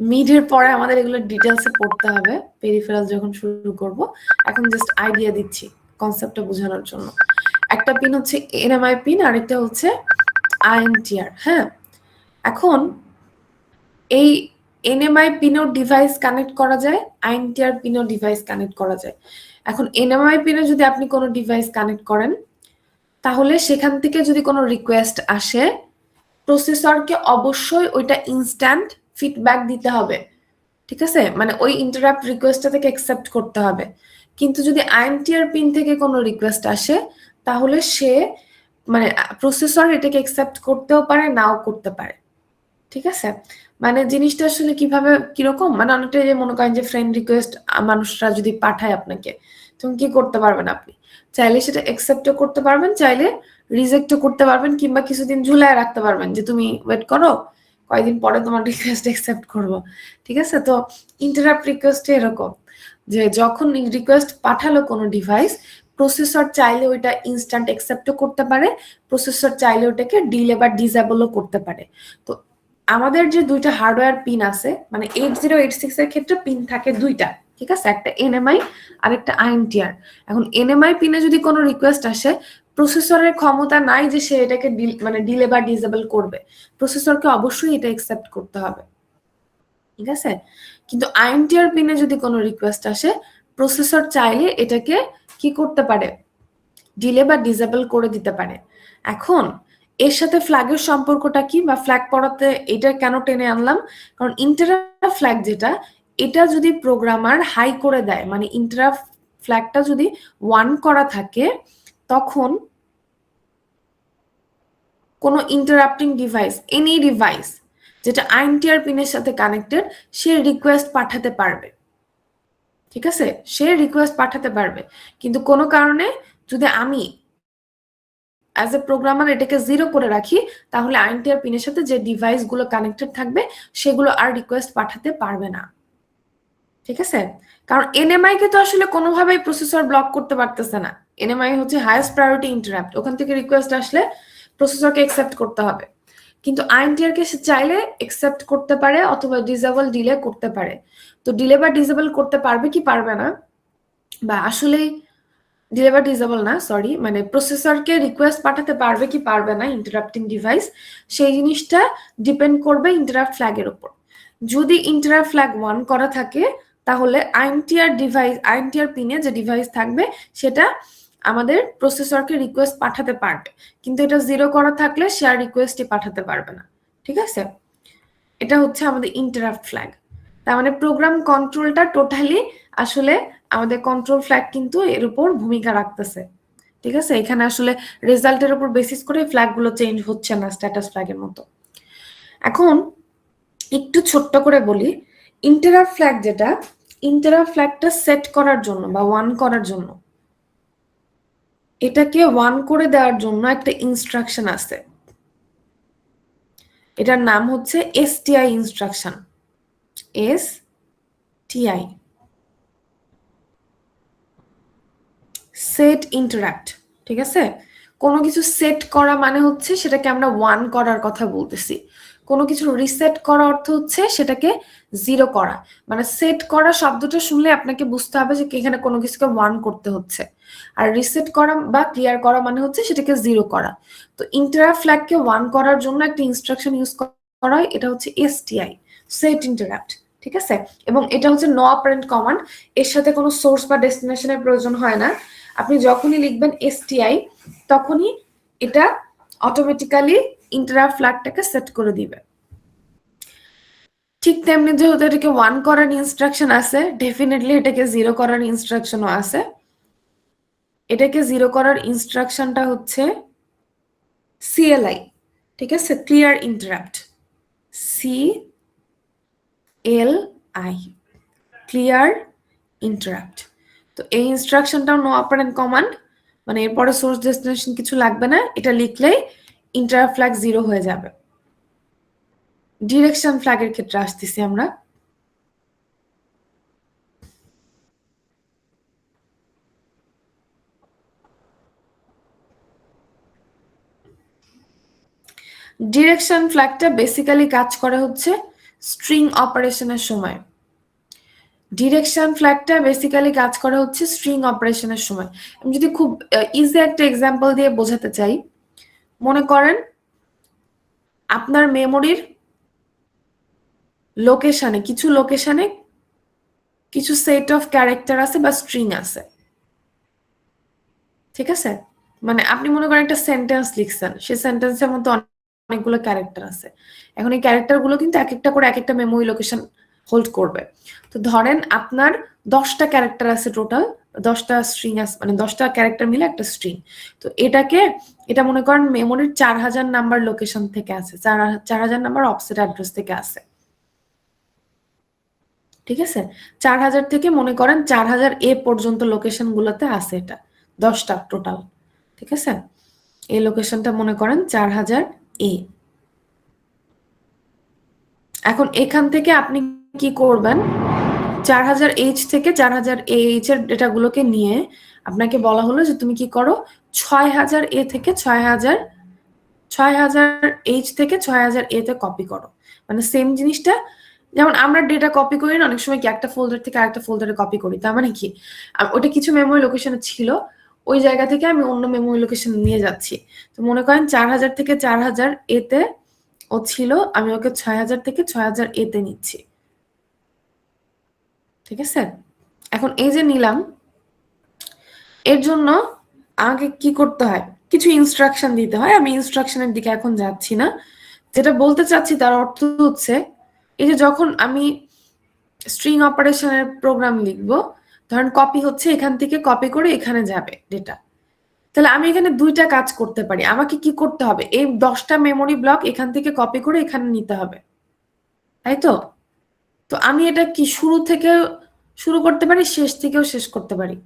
মিডের পরে আমাদের এগুলো ডিটেলসে পড়তে হবে, পেরিফেরাল যখন শুরু করব। এখন জাস্ট আইডিয়া দিচ্ছি কনসেপ্টটা বোঝানোর জন্য। একটা পিন হচ্ছে NMI পিন, আরেকটা হচ্ছে INTR। হ্যাঁ, এখন এই NMI পিনও ডিভাইস কানেক্ট করা যায়, INTR পিনও ডিভাইস কানেক্ট করা যায়। এখন NMI পিনে যদি আপনি কোনো ডিভাইস কানেক্ট করেন, তাহলে সেখান থেকে যদি কোনো রিকোয়েস্ট আসে, প্রসেসরকে অবশ্যই ওইটা ইনস্ট্যান্ট ফিডব্যাক দিতে হবে, ঠিক আছে। মানে ওই ইন্টারাপ্ট রিকোয়েস্টটা থেকে অ্যাকসেপ্ট করতে হবে। কিন্তু যদি INTR পিন থেকে কোনো রিকোয়েস্ট আসে, তাহলে সে মানে প্রসেসর এটাকে অ্যাকসেপ্ট করতেও পারে, নাও করতে পারে, ঠিক আছে। মানে জিনিসটা আসলে কিভাবে কিরকম, মানে অনেকটা যে মনে করেন যে ফ্রেন্ড রিকোয়েস্ট মানুষরা যদি পাঠায় আপনাকে, তখন কি করতে পারবেন আপনি? চাইলে সেটা অ্যাকসেপ্টও করতে পারবেন, চাইলে রিজেক্টও করতে পারবেন, কিংবা কিছুদিন ঝুলায় রাখতে পারবেন যে তুমি ওয়েট করো, কয়েকদিন পরে তোমার রিকোয়েস্ট অ্যাকসেপ্ট করবো, ঠিক আছে। তো ইন্টারাপ্ট রিকোয়েস্ট এরকম যে যখন রিকোয়েস্ট পাঠালো কোনো ডিভাইস, প্রসেসর চাইলে ওইটা ইনস্ট্যান্ট অ্যাকসেপ্টও করতে পারে, প্রসেসর চাইলে ওটাকে ডিলে বা ডিসেবলও করতে পারে। তো আমাদের যে দুইটা হার্ডওয়্যার পিন আছে, মানে 8086 এর ক্ষেত্রে পিন থাকে দুইটা, ঠিক আছে, একটা NMI আর একটা INTR। এখন NMI পিনে যদি কোনো রিকোয়েস্ট আসে, প্রসেসরের ক্ষমতা নাই যে সে এটাকে মানে ডিলে বা ডিসেবল করবে, প্রসেসরকে অবশ্যই এটা অ্যাকসেপ্ট করতে হবে, ঠিক আছে। কিন্তু INTR পিনে যদি কোনো রিকোয়েস্ট আসে, প্রসেসর চাইলে এটাকে কি করতে পারে, ডিলে বা ডিসেবল করে দিতে পারে। এখন এর সাথে ফ্ল্যাগের সম্পর্কটা কি, বা ফ্ল্যাগ পড়াতে এটা কেন টেনে আনলাম? কারণ ইন্টারাপ্ট ফ্ল্যাগ যেটা, এটা যদি প্রোগ্রামার হাই করে দেয়, মানে ইন্টারাপ্ট ফ্ল্যাগটা যদি 1 করা থাকে তখন কোনো ইন্টারাপ্টিং ডিভাইস, এনি ডিভাইস যেটা আইএনটিআর পিনের সাথে কানেক্টেড, সে রিকোয়েস্ট পাঠাতে পারবে। ঠিক আছে, সে রিকোয়েস্ট পাঠাতে পারবে, কিন্তু কোনো কারণে যদি আমি অ্যাজ এ প্রোগ্রামার এটাকে 0 করে রাখি, তাহলে আইএনটিআর পিনের সাথে যে ডিভাইসগুলো কানেক্টেড থাকবে সেগুলো আর রিকোয়েস্ট পাঠাতে পারবে না। ঠিক আছে, কারণ এনএমআই কে তো আসলে কোনোভাবেই প্রসেসর ব্লক করতে পারতেছে না। এনএমআই হচ্ছে হাইয়েস্ট প্রায়োরিটি ইন্টারাপ্ট, ওখান থেকে রিকোয়েস্ট আসলে প্রসেসরকে অ্যাকসেপ্ট করতে হবে। কিন্তু আইএনটিআর কে সে চাইলে অ্যাকসেপ্ট করতে পারে অথবা ডিসেবল ডিলে করতে পারে। তো ডিলে বা ডিসেবল করতে পারবে কি পারবে না, বা আসলে ডিলে বা ডিসেবল না, সরি, মানে প্রসেসরকে রিকোয়েস্ট পাঠাতে পারবে কি পারবে না ইন্টারাপ্টিং ডিভাইস, সেই জিনিসটা ডিপেন্ড করবে ইন্টারাপ্ট ফ্ল্যাগের উপর। যদি ইন্টারাপ্ট ফ্ল্যাগ 1 করা থাকে তাহলে আইএনটিআর পিনে যে ডিভাইস থাকবে সেটা আমাদের প্রসেসরকে রিকোয়েস্ট পাঠাতে পারবে, কিন্তু এটা 0 করা থাকলে সে আর রিকোয়েস্টই পাঠাতে পারবে না। ঠিক আছে, এটা হচ্ছে আমাদের ইন্টারাপ্ট ফ্ল্যাগ। তার মানে প্রোগ্রাম কন্ট্রোলটা টোটালি আসলে আমাদের কন্ট্রোল ফ্ল্যাগ কিন্তু এর উপর ভূমিকা রাখতেছে। ঠিক আছে, এখানে আসলে রেজাল্টের উপর বেসিস করে ফ্ল্যাগগুলো চেঞ্জ হচ্ছে না স্ট্যাটাস ফ্ল্যাগের মতো। এখন একটু ছোট্ট করে বলি, ইন্টারাপ্ট ফ্ল্যাগ যেটা, ইন্টারাপ্ট ফ্ল্যাগটা সেট করার জন্য বা 1 করার জন্য, এটাকে 1 করে দেওয়ার জন্য একটা ইনস্ট্রাকশন আছে, এটার নাম হচ্ছে STI instruction. STI, set interrupt. ঠিক আছে, কোনো কিছু সেট করা মানে হচ্ছে সেটাকে আমরা 1 করার কথা বলতেছি। কোনো কিছু রিসেট করা অর্থ হচ্ছে সেটাকে 0 করা। মানে সেট করা শব্দটা শুনলে আপনাকে বুঝতে হবে যে এখানে কোনো কিছুকে 1 করতে হচ্ছে, আর রিসেট করা বা ক্লিয়ার করা মানে হচ্ছে সেটাকে 0 করা। তো ইন্টারাপ্ট ফ্ল্যাগকে 1 করার জন্য একটা ইনস্ট্রাকশন ইউজ করা হয়, এটা হচ্ছে এসটিআই, সেট ইন্টারাপ্ট। ঠিক আছে, এবং এটা হচ্ছে নো অপারেন্ট কমান্ড, এর সাথে কোনো সোর্স বা ডেস্টিনেশনের প্রয়োজন হয় না। আপনি যখনই লিখবেন এসটিআই তখনই এটা অটোমেটিক্যালি ইন্টারাপ্ট ফ্ল্যাগটাকে সেট করে দিবে। ঠিক তেমনি যেহেতু এটাকে 1 করার ইনস্ট্রাকশন আছে, ডেফিনেটলি এটাকে 0 করার ইনস্ট্রাকশনও আছে। এটাকে 0 করার ইনস্ট্রাকশনটা হচ্ছে সিএলআই। ঠিক আছে, clear interrupt, CLI, clear interrupt. তো এই ইনস্ট্রাকশনটাও নো অপারেন্ট কমান্ড, মানে এরপরে সোর্স ডেস্টিনেশন কিছু লাগবে না, এটা লিখলেই ইন্টারাপ্ট ফ্ল্যাগ 0 হয়ে যাবে। ডিরেকশন ফ্ল্যাগের ক্ষেত্রে আসতেছি আমরা। ডিরেকশন ফ্ল্যাগটা বেসিক্যালি কাজ করে হচ্ছে স্ট্রিং অপারেশনের সময়। ডিরেকশন ফ্ল্যাগটা বেসিক্যালি কাজ করে হচ্ছে স্ট্রিং অপারেশনের সময়। আমি যদি খুব ইজি একটা এক্সাম্পল দিয়ে বোঝাতে চাই, মনে করেন আপনার মেমোরির লোকেশনে কিছু সেট অফ ক্যারেক্টার আছে বা স্ট্রিং আছে। ঠিক আছে, মানে আপনি মনে করেন একটা সেন্টেন্স লিখছেন, সেই সেন্টেন্সের মধ্যে অনেকগুলো ক্যারেক্টার আছে। এখন এই ক্যারেক্টারগুলো কিন্তু এক একটা করে এক একটা মেমোরি লোকেশন হোল্ড করবে। তো ধরেন আপনার 10টা ক্যারেক্টার আছে, টোটাল 10টা স্ট্রিং আছে, মানে 10টা ক্যারেক্টার মিলে একটা স্ট্রিং। তো এটা মনে করেন মেমোরির 4000 নাম্বার লোকেশন থেকে আছে, 4000 নাম্বার অফসেট অ্যাড্রেস থেকে আছে। ঠিক আছে, 4000 থেকে মনে করেন 4000 এ পর্যন্ত লোকেশন গুলোতে আছে, এটা 10টা টোটাল। ঠিক আছে, এই লোকেশনটা মনে করেন 4000 এ। এখন এখান থেকে আপনি কি করবেন, 4000 এইচ থেকে 4000 এইচ এর ডেটাগুলোকে নিয়ে আপনাকে বলা হলো যে তুমি কি করো, 6000 এ থেকে 6000 এইচ থেকে 6000 এ তে কপি করো। মানে সেম জিনিসটা, যেমন আমরা ডেটা কপি করি না অনেক সময়, কি একটা ফোল্ডার থেকে আরেকটা ফোল্ডারে কপি করি, তার মানে কি ওটা কিছু মেমোরি লোকেশনে ছিল, ওই জায়গা থেকে আমি অন্য মেমোরি লোকেশন নিয়ে যাচ্ছি। তো মনে করেন 4000 থেকে 4000 এতে ও ছিল, আমি ওকে 6000 থেকে 6000 এতে নিচ্ছি। ঠিক আছে, এখন এই যে নিলাম, এর জন্য আমাকে কি করতে হয়, কিছু ইনস্ট্রাকশন দিতে হয়। আমি ইনস্ট্রাকশনের দিকে এখন যাচ্ছি না, যেটা বলতে চাচ্ছি তার অর্থ হচ্ছে এই যে যখন আমি স্ট্রিং অপারেশনের প্রোগ্রাম লিখবো ধরেন কপি হচ্ছে এখান থেকে কপি করে এখানে যাবে ডেটা, তাহলে আমি এখানে দুইটা কাজ করতে পারি। আমাকে কি করতে হবে, এই 10টা মেমোরি ব্লক এখান থেকে কপি করে এখানে নিতে হবে, তাই তো? তো আমি এটা কি শুরু থেকে শুরু করতে পারি, শেষ থেকেও শেষ করতে পারি।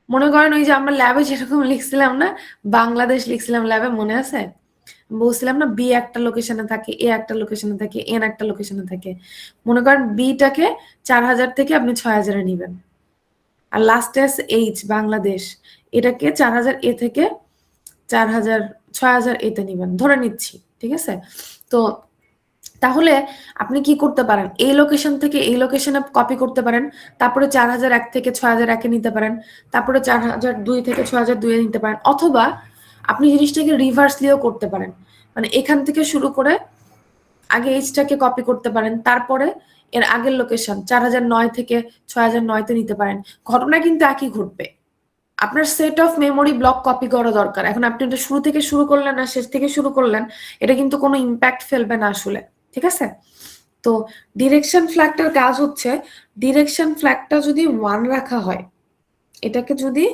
মনে করেন ওই যে আমরা ল্যাবে যেরকম লিখছিলাম না, বাংলাদেশ লিখছিলাম ল্যাবে, মনে আছে? বলছিলাম না বি একটা লোকেশনে থাকে, এ একটা লোকেশনে থাকে, এন একটা লোকেশনে থাকে। মনে করেন বিটাকে 4000 থেকে আপনি 6000-এ নিবেন, আর লাস্টে আছে এইচ বাংলাদেশ, এটাকে 4000 এ থেকে 4000 6000 এতে নিবেন ধরে নিচ্ছি, ঠিক আছে? তো তাহলে আপনি কি করতে পারেন, এই লোকেশন থেকে এই লোকেশনে কপি করতে পারেন, তারপরে 4001 থেকে 6001-এ নিতে পারেন, তারপরে 4002 থেকে 6002-এ নিতে পারেন, অথবা আপনি জিনিসটাকে রিভার্সলিও করতে পারেন। মানে এখান থেকে শুরু করে আগে এইচটাকে কপি করতে পারেন, তারপরে এর আগের লোকেশন 4009 থেকে 6009-তে নিতে পারেন। ঘটনা কিন্তু একই ঘটবে, আপনার set of memory block copy করা দরকার। এখন আপনি এটা শুরু থেকে শুরু করলেন না শেষ থেকে শুরু করলেন, এটা কিন্তু কোনো ইম্প্যাক্ট ফেলবে না আসলে, ঠিক আছে? তো ডিরেকশন ফ্ল্যাগটার কাজ হচ্ছে, ডিরেকশন ফ্ল্যাগটা যদি 1 রাখা হয়, এটাকে যদি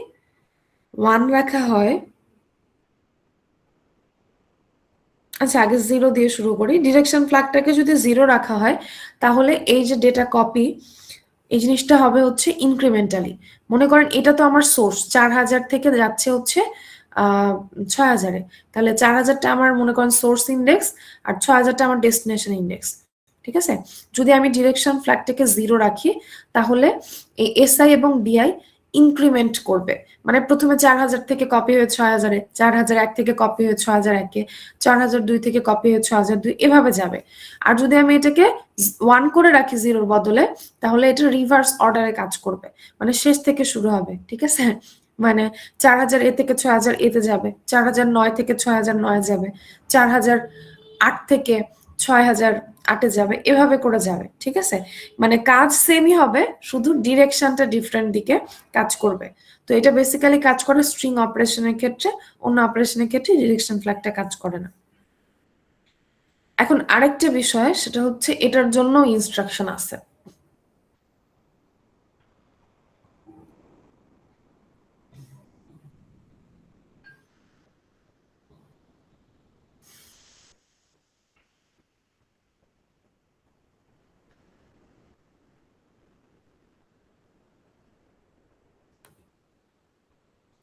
1 রাখা হয়, আচ্ছা আগে 0 দিয়ে শুরু করি। ডিরেকশন ফ্ল্যাগটাকে যদি 0 রাখা হয়, তাহলে এই যে ডেটা কপি, এই জিনিসটা হবে হচ্ছে ইনক্রিমেন্টালি। মনে করেন এটা তো আমার সোর্স, 4000 থেকে যাচ্ছে হচ্ছে 6000-এ, তাহলে 4000টা আমার মনে করেন সোর্স ইন্ডেক্স, আর 6000টা আমার ডেস্টিনেশন ইন্ডেক্স, ঠিক আছে? যদি আমি ডিরেকশন ফ্ল্যাগটাকে 0 রাখি, তাহলে এই এসআই এবং বিআই ইনক্রিমেন্ট করবে। মানে প্রথমে 4000 থেকে কপি হয়ে 6000-এ, 4001 থেকে কপি হয়ে 6001-এ, 4002 থেকে কপি হয়ে 6002, এভাবে যাবে। আর যদি আমি এটাকে 1 করে রাখি 0-র বদলে, তাহলে এটা রিভার্স অর্ডারে কাজ করবে, মানে শেষ থেকে শুরু হবে, ঠিক আছে? মানে 4000 এ থেকে 6000 এতে যাবে, 4009 থেকে 6009 যাবে, 4008 থেকে 6008-এ যাবে, এভাবে করে যাবে, ঠিক আছে? মানে কাজ সেমই হবে, শুধু ডিরেকশনটা ডিফারেন্ট দিকে কাজ করবে। তো এটা বেসিক্যালি কাজ করে স্ট্রিং অপারেশনের ক্ষেত্রে, অন্য অপারেশনের ক্ষেত্রে ডিরেকশন ফ্ল্যাগটা কাজ করে না। এখন আরেকটা বিষয়, সেটা হচ্ছে এটার জন্য ইনস্ট্রাকশন আছে।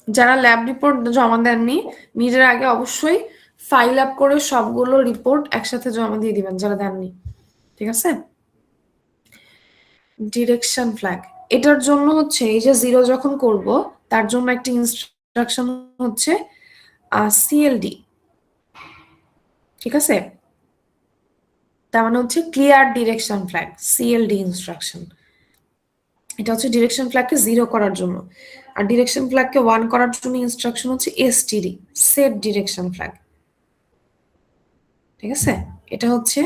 যারা ল্যাব রিপোর্ট জমা দেননি, নিজের আগে অবশ্যই ফাইল আপ করে সবগুলো রিপোর্ট একসাথে জমা দিয়ে দিবেন যারা দেননি, ঠিক আছে? ডিরেকশন ফ্ল্যাগ, এটার জন্য হচ্ছে এই যে 0 যখন করব, তার জন্য একটা ইনস্ট্রাকশন হচ্ছে সিএলডি, ঠিক আছে? তার মানে হচ্ছে clear direction flag, CLD instruction. এটা হচ্ছে ডিরেকশন ফ্ল্যাগকে 0 করার জন্য। আর ডিরেকশন ফ্ল্যাগকে 1 করার জন্য ইনস্ট্রাকশন হচ্ছে এসটিডি, সেট ডিরেকশন ফ্ল্যাগ, ঠিক আছে? এটা হচ্ছে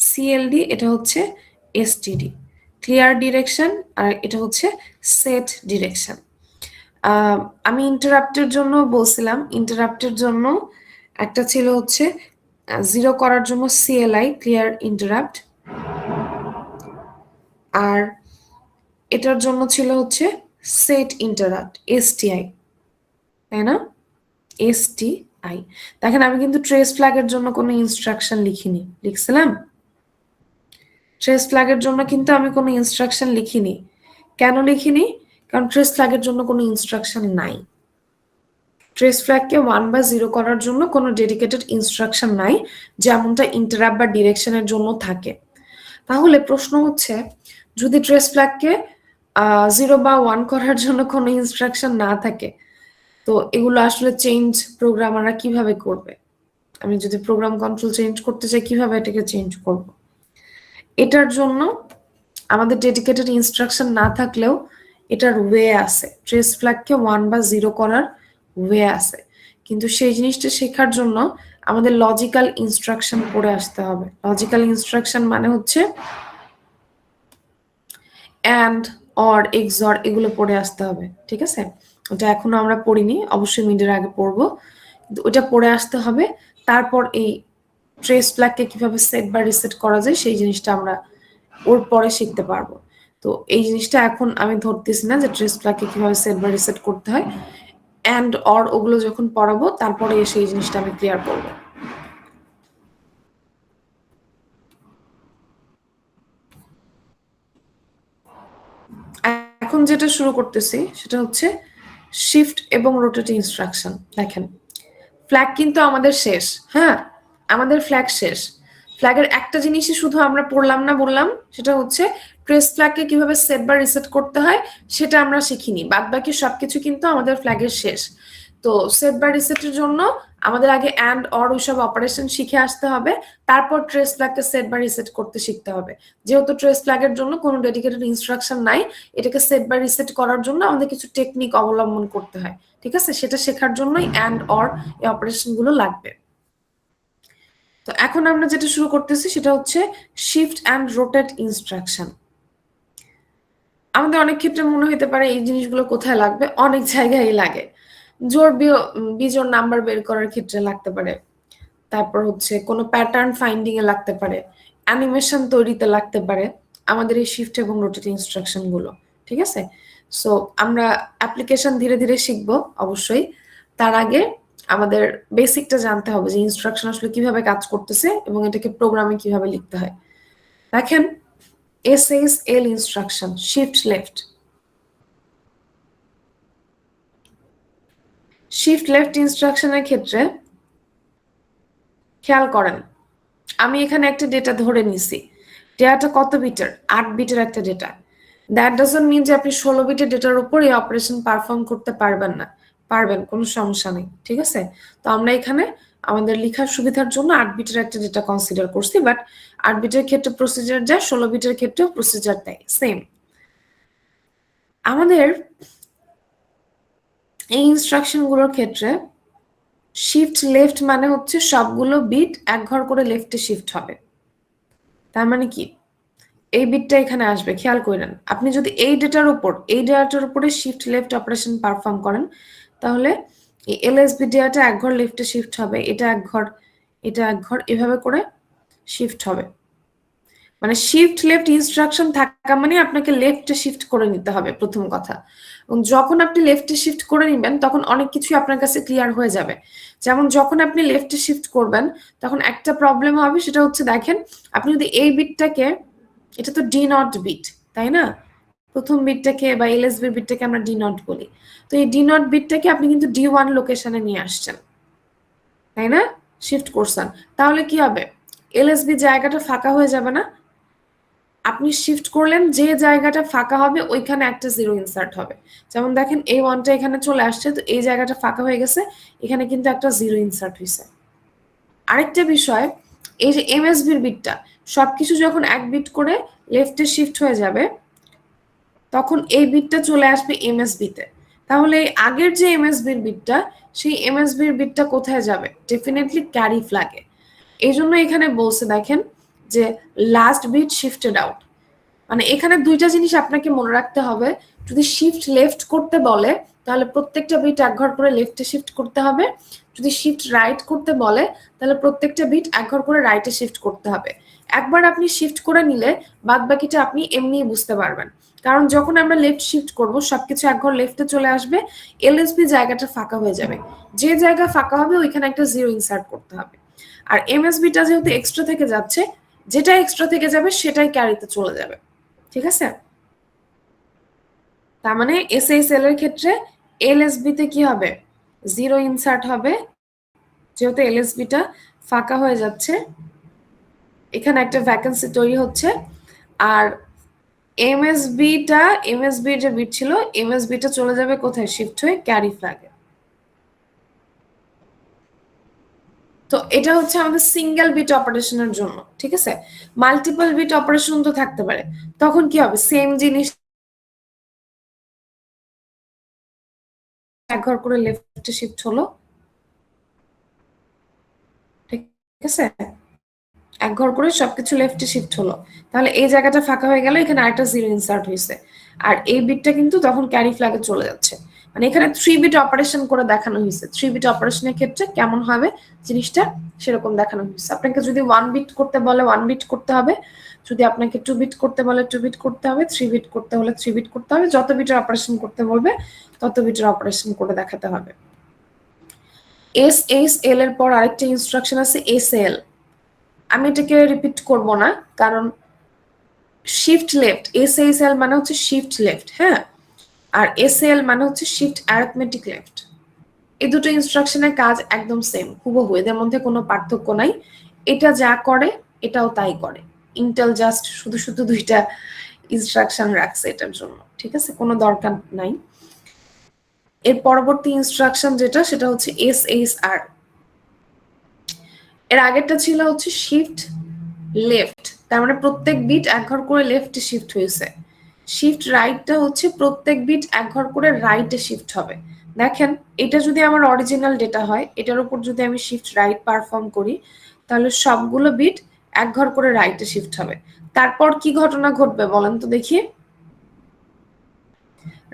সিএলডি, এটা হচ্ছে এসটিডি, ক্লিয়ার ডিরেকশন, আর এটা হচ্ছে সেট ডিরেকশন। আমি ইন্টারাপ্টের জন্য বলছিলাম, ইন্টারাপ্টের জন্য একটা ছিল হচ্ছে 0 করার জন্য সিএলআই, ক্লিয়ার ইন্টারাপ্ট, আর এটার জন্য ছিল হচ্ছে সেট ইন্টারাপ্ট, এসটিআই, তাই না? এসটিআই। দেখেন আমি কিন্তু ট্রেস ফ্ল্যাগের জন্য কোনো ইনস্ট্রাকশন লিখিনি, লিখছিলাম? ট্রেস ফ্ল্যাগের জন্য কিন্তু আমি কোনো ইনস্ট্রাকশন লিখিনি। কেন লিখিনি? কারণ ট্রেস ফ্ল্যাগের জন্য কোনো ইনস্ট্রাকশন নাই। ট্রেস ফ্ল্যাগকে 1 বা 0 করার জন্য কোনো ডেডিকেটেড ইনস্ট্রাকশন নাই, যেমনটা ইন্টারাপ্ট বা ডিরেকশনের জন্য থাকে। তাহলে প্রশ্ন হচ্ছে, যদি ট্রেস ফ্ল্যাগকে 0 বা 1 করার জন্য কোনো ইনস্ট্রাকশন না থাকে, তো এগুলো আসলে চেঞ্জ প্রোগ্রামাররা কিভাবে করবে? আমি যদি প্রোগ্রাম কন্ট্রোল চেঞ্জ করতে চাই, কিভাবে এটাকে চেঞ্জ করব? এটার জন্য আমাদের ডেডিকেটেড ইনস্ট্রাকশন না থাকলেও এটার ওয়ে আছে, ট্রেস ফ্ল্যাগকে 1 বা 0 করার ওয়ে আছে। কিন্তু সেই জিনিসটা শেখার জন্য আমাদের লজিক্যাল ইনস্ট্রাকশন পড়ে আসতে হবে। লজিক্যাল ইনস্ট্রাকশন মানে হচ্ছে অ্যান্ড, অর, এক্সর, এগুলো পড়ে আসতে হবে, ঠিক আছে? ওটা এখনো আমরা পড়িনি, অবশ্যই মিডের আগে পড়বো, কিন্তু ওটা পড়ে আসতে হবে। তারপর এই ট্রেস ফ্ল্যাগকে কিভাবে সেট বা রিসেট করা যায় সেই জিনিসটা আমরা ওর পরে শিখতে পারবো। তো এই জিনিসটা এখন আমি ধরতেছি না যে ট্রেস ফ্ল্যাগকে কিভাবে সেট বা রিসেট করতে হয়, অ্যান্ড অর ওগুলো যখন পড়াবো তারপরে এসে এই জিনিসটা আমি ক্লিয়ার করবো। এখন যেটা শুরু করতেছি সেটা হচ্ছে শিফট এবং রোটেট ইনস্ট্রাকশন। দেখেন ফ্ল্যাগ কিন্তু আমাদের শেষ, হ্যাঁ আমাদের ফ্ল্যাগ শেষ। ফ্ল্যাগের একটা জিনিসই শুধু আমরা পড়লাম না, বললাম সেটা হচ্ছে ট্রেস ফ্ল্যাগকে কিভাবে সেট বা রিসেট করতে হয় সেটা আমরা শিখিনি, বাদ বাকি সবকিছু কিন্তু আমাদের ফ্ল্যাগের শেষ। তো সেট বা রিসেটের জন্য আমাদের আগে অ্যান্ড অর ওইসব অপারেশন শিখে আসতে হবে, তারপর ট্রেস ফ্ল্যাগকে সেট বা রিসেট করতে শিখতে হবে। যেহেতু ট্রেস ফ্ল্যাগের জন্য কোনো ডেডিকেটেড ইনস্ট্রাকশন নাই, এটাকে সেট বা রিসেট করার জন্য আমাদের কিছু টেকনিক অবলম্বন করতে হয়, ঠিক আছে? সেটা শেখার জন্যই অ্যান্ড অর এই অপারেশন গুলো লাগবে। তো এখন আমরা যেটা শুরু করতেছি সেটা হচ্ছে শিফট অ্যান্ড রোটেট ইনস্ট্রাকশন। আমাদের অনেক ক্ষেত্রে মনে হতে পারে এই জিনিসগুলো কোথায় লাগবে, অনেক জায়গায় লাগে। জোড় বিজোড় নাম্বার বের করার ক্ষেত্রে লাগতে পারে, তারপর হচ্ছে কোনো প্যাটার্ন ফাইন্ডিং এ লাগতে পারে, অ্যানিমেশন তৈরিতে লাগতে পারে আমাদের এই শিফট এবং রোটেট ইনস্ট্রাকশন গুলো, ঠিক আছে? সো আমরা অ্যাপ্লিকেশন ধীরে ধীরে শিখবো অবশ্যই, তার আগে আমাদের বেসিকটা জানতে হবে যে ইনস্ট্রাকশন আসলে কিভাবে কাজ করতেছে এবং এটাকে প্রোগ্রামে কিভাবে লিখতে হয়। দেখেন SHL instruction, shift left. Shift left ইনস্ট্রাকশনের ক্ষেত্রে খেয়াল করেন, আমি এখানে একটা ডেটা ধরে নিছি, ডেটাটা কত বিটের? 8 বিটের একটা ডেটা। দ্যাট ডাজন্ট মিন যে আপনি 16 বিটের ডেটার উপর এই অপারেশন পারফর্ম করতে পারবেন না, পারবেন, কোনো সমস্যা নেই, ঠিক আছে? তো আমরা এখানে আমাদের লেখার সুবিধার জন্য 8 বিটের একটা ডেটা কনসিডার করছি, বাট 8 বিটের ক্ষেত্রে প্রসিজার যায়, 16 বিটের ক্ষেত্রেও প্রসিজার দেয়, সেম। আমাদের এই ইনস্ট্রাকশন গুলোর ক্ষেত্রে শিফট লেফট মানে হচ্ছে সবগুলো বিট এক ঘর করে লেফটে শিফট হবে। তার মানে কি, এই বিটটা এখানে আসবে, খেয়াল করেন। আপনি যদি এই ডেটার উপরে শিফট লেফট অপারেশন পারফর্ম করেন, তাহলে এই এলএসবি ডেটাটা এক ঘর লেফটে শিফট হবে, এটা এক ঘর, এটা এক ঘর, এভাবে করে শিফট হবে। মানে শিফট লেফট ইনস্ট্রাকশন থাকা মানে আপনাকে লেফটে শিফট করে নিতে হবে, প্রথম কথা। এবং যখন আপনি লেফটে শিফট করে নেবেন তখন অনেক কিছুই আপনার কাছে ক্লিয়ার হয়ে যাবে। যেমন যখন আপনি লেফটে শিফট করবেন তখন একটা প্রবলেম হবে, সেটা হচ্ছে দেখেন আপনি যদি এই বিটটাকে, এটা তো ডি নট বিট, তাই না? প্রথম বিটটাকে বা এলএসবি বিটটাকে আমরা ডি নট বলি। তো এই ডি নট বিটটাকে আপনি কিন্তু D1 লোকেশনে নিয়ে আসছেন, তাই না? শিফট করছেন, তাহলে কি হবে? এলএসবি জায়গাটা ফাঁকা হয়ে যাবে না? আপনি শিফট করলেন, যে জায়গাটা ফাঁকা হবে ওইখানে একটা জিরো ইনসার্ট হবে। যেমন দেখেন এই ওয়ানটা এখানে চলে আসছে, তো এই জায়গাটা ফাঁকা হয়ে গেছে, এখানে কিন্তু একটা জিরো ইনসার্ট হয়েছে। আরেকটা বিষয়, এই যে এমএসবির বিটটা, সবকিছু যখন এক বিট করে লেফটে শিফট হয়ে যাবে তখন এই বিটটা চলে আসবে এমএসবিতে। তাহলে এই আগের যে এমএসবির বিটটা, সেই এমএসবির বিটটা কোথায় যাবে? ডেফিনেটলি ক্যারি ফ্ল্যাগে। এই জন্য এখানে বলছে দেখেন যে লাস্ট বিট শিফটেড আউট। মানে এখানে দুইটা জিনিস আপনাকে মনে রাখতে হবে, যদি শিফট লেফট করতে বলে তাহলে প্রত্যেকটা বিট এক ঘর করে লেফটে শিফট করতে হবে, যদি শিফট রাইট করতে বলে তাহলে প্রত্যেকটা বিট এক ঘর করে রাইটে শিফট করতে হবে। একবার আপনি শিফট করে নিলে বাদ বাকিটা আপনি এমনিই বুঝতে পারবেন, কারণ যখন আমরা লেফট শিফট করব সবকিছু এক ঘর লেফটে চলে আসবে, এলএসবি জায়গাটা ফাঁকা হয়ে যাবে, যে জায়গা ফাঁকা হবে ওইখানে একটা জিরো ইনসার্ট করতে হবে। আর এমএসবিটা যেহেতু এক্সট্রা থেকে যাচ্ছে, যেটা এক্সট্রা থেকে যাবে সেটাই ক্যারিতে চলে যাবে, ঠিক আছে? তার মানে এসএসএল এর ক্ষেত্রে এলএসবি তে কি হবে? জিরো ইনসার্ট হবে, যেহেতু এলএসবিটা ফাঁকা হয়ে যাচ্ছে, এখানে একটা ভ্যাকেন্সি তৈরি হচ্ছে। আর এমএসবির যে বিট ছিল, এমএসবিটা চলে যাবে কোথায়? শিফট হয়ে ক্যারি ফ্ল্যাগে। তো এটা হচ্ছে আমাদের সিঙ্গেল বিট অপারেশনের জন্য, ঠিক আছে? মাল্টিপল বিট অপারেশন তো থাকতে পারে, তখন কি হবে? সেম জিনিস এক ঘর করে লেফটে শিফট হলো, ঠিক আছে? এক ঘর করে সবকিছু লেফটে শিফট হলো, তাহলে এই জায়গাটা ফাঁকা হয়ে গেল, এখানে আরেকটা জিরো ইনসার্ট হয়েছে, আর এই বিটটা কিন্তু তখন ক্যারি ফ্ল্যাগে চলে যাচ্ছে। মানে এখানে 3 বিট অপারেশন করে দেখানো হয়েছে। 3 বিট অপারেশনের ক্ষেত্রে কেমন হবে জিনিসটা সেরকম দেখানো হয়েছে। আপনাকে যদি 1 বিট করতে বলে 1 বিট করতে হবে, যদি আপনাকে 2 বিট করতে বলে 2 বিট করতে হবে, 3 বিট করতে হলে 3 বিট করতে হবে, যত বিটের অপারেশন করতে বলবে তত বিটের অপারেশন করে দেখাতে হবে। SHL এর পর আরেকটা ইনস্ট্রাকশন আছে SL। আমি এটাকে রিপিট করব না, কারণ শিফট লেফট, SHL মানে হচ্ছে শিফট লেফট, হ্যাঁ, আর SL মানে হচ্ছে শিফট অ্যারিথমেটিক লেফট। এই দুটো ইনস্ট্রাকশনের কাজ একদম সেম, হুবহু, এদের মধ্যে কোনো পার্থক্য নাই। এটা যা করে এটাও তাই করে। ইন্টেল জাস্ট শুধু শুধু দুইটা ইনস্ট্রাকশন রাখছে এটার জন্য, ঠিক আছে, কোনো দরকার নাই। এর পরবর্তী ইনস্ট্রাকশন যেটা, সেটা হচ্ছে SHR। এর আগেরটা ছিল হচ্ছে শিফট লেফট, তার মানে প্রত্যেক বিট এক ঘর করে লেফটে শিফট হয়েছে। শিফট রাইটটা হচ্ছে প্রত্যেক বিট এক ঘর করে রাইটে শিফট হবে। দেখেন, এটা যদি আমার অরিজিনাল ডেটা হয়, এটার উপর যদি আমি শিফট রাইট পারফর্ম করি, তাহলে সবগুলো বিট এক ঘর করে রাইটে শিফট হবে। তারপর কি ঘটনা ঘটবে বলেন তো দেখি?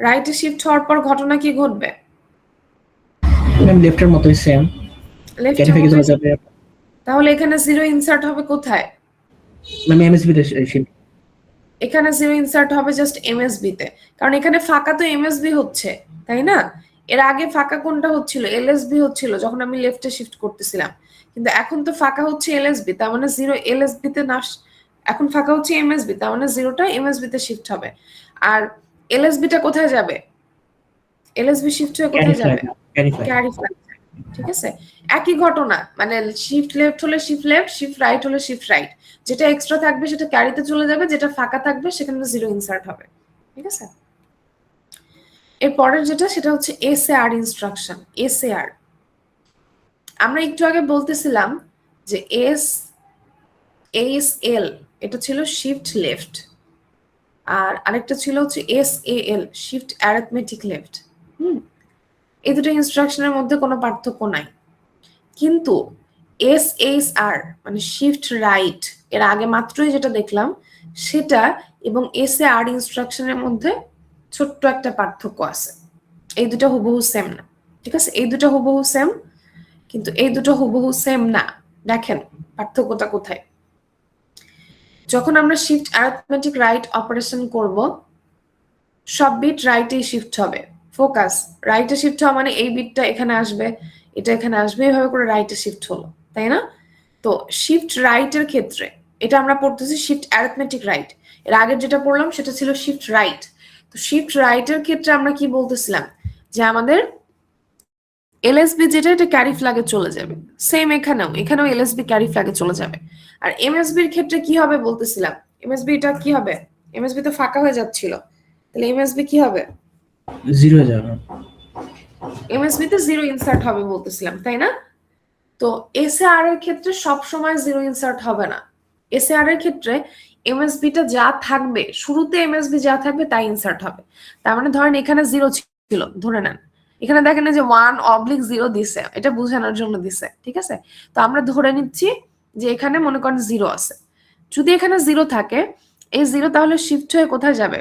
রাইটে শিফট হওয়ার পর ঘটনা কি ঘটবে? ম্যাম লেফটের মতোই সেম, ক্যারি ফ্ল্যাগে চলে যাবে। তাহলে এখানে 0 ইনসার্ট হবে কোথায়? ম্যাম এমএসবি তে শিফট। এখানে 0 ইনসার্ট হবে জাস্ট এমএসবি তে, কারণ এখানে ফাঁকা তো এমএসবি হচ্ছে, তাই না? এর আগে ফাঁকা কোনটা হচ্ছিল? এলএসবি হচ্ছিল যখন আমি লেফটে শিফট করতেছিলাম, কিন্তু এখন তো ফাঁকা হচ্ছে এলএসবি, তার মানে 0 এলএসবি তে না, এখন ফাঁকা হচ্ছে এমএসবি, তার মানে 0টা এমএসবি তে শিফট হবে। আর এলএসবি টা কোথায় যাবে? এলএসবি শিফট হয়ে কোথায় যাবে? Carry flag. ঠিক আছে, একই ঘটনা, মানে শিফট লেফট হলে শিফট লেফট, শিফট রাইট হলে শিফট রাইট, যেটা এক্সট্রা থাকবে সেটা ক্যারিতে চলে যাবে, যেটা ফাঁকা থাকবে সেখানে 0 ইনসার্ট হবে। ঠিক আছে, এর পরের যেটা, সেটা হচ্ছে SAR ইনস্ট্রাকশন। SAR আমরা একটু আগে বলতেছিলাম যে SL এটা ছিল শিফট লেফট, আর আরেকটা ছিল হচ্ছে SAL শিফট অ্যারিথমেটিক লেফট। এই দুটো ইনস্ট্রাকশনের মধ্যে কোনো পার্থক্য নাই, কিন্তু SHR মানে শিফট রাইট, এর আগে মাত্রই যেটা দেখলাম সেটা এবং SAR ইনস্ট্রাকশনের মধ্যে ছোট্ট একটা পার্থক্য আছে। এই দুটো হুবহু সেম না, ঠিক আছে, এই দুটো হুবহু সেম, কিন্তু এই দুটো হুবহু সেম না। দেখেন পার্থক্যটা কোথায়। যখন আমরা শিফট অ্যারিথমেটিক রাইট অপারেশন করব, সব বিট রাইটে শিফট হবে। ফোকাস, রাইটে শিফট হওয়া মানে এই বিটটা এখানে আসবে, এটা এখানে আসবে, এইভাবে করে রাইটে শিফট হলো, তাই না? তো শিফট রাইটের ক্ষেত্রে এটা আমরা পড়তেছি শিফট অ্যারিথমেটিক রাইট, এর আগের যেটা পড়লাম সেটা ছিল শিফট রাইট। তো শিফট রাইটের ক্ষেত্রে আমরা কি বলতেছিলাম, যে আমাদের এলএসবি যেটা, এটা ক্যারি ফ্ল্যাগে চলে যাবে। সেম এখানেও এলএসবি ক্যারি ফ্ল্যাগে চলে যাবে। আর এমএসবির ক্ষেত্রে কি হবে বলতেছিলাম, এমএসবি এটা কি হবে? এমএসবি তো ফাঁকা হয়ে যাচ্ছিল, তাহলে এমএসবি কি হবে? 0 যাবে। এমএসবি তে 0 ইনসার্ট হবে বলতেছিলাম, তাই না? তো এসএআর এর ক্ষেত্রে সব সময় 0 ইনসার্ট হবে না। এসএআর এর ক্ষেত্রে এমএসবি টা যা থাকবে, শুরুতে এমএসবি যা থাকবে তাই ইনসার্ট হবে। তার মানে ধরেন এখানে 0 ছিল, ধরে নেন এখানে দেখেন যে 1/0 দিছে, এটা বোঝানোর জন্য দিছে, ঠিক আছে? তো আমরা ধরে নিচ্ছি যে এখানে মনে করেন 0 আছে। যদি এখানে 0 থাকে, এই 0 তাহলে শিফট হয়ে কোথায় যাবে?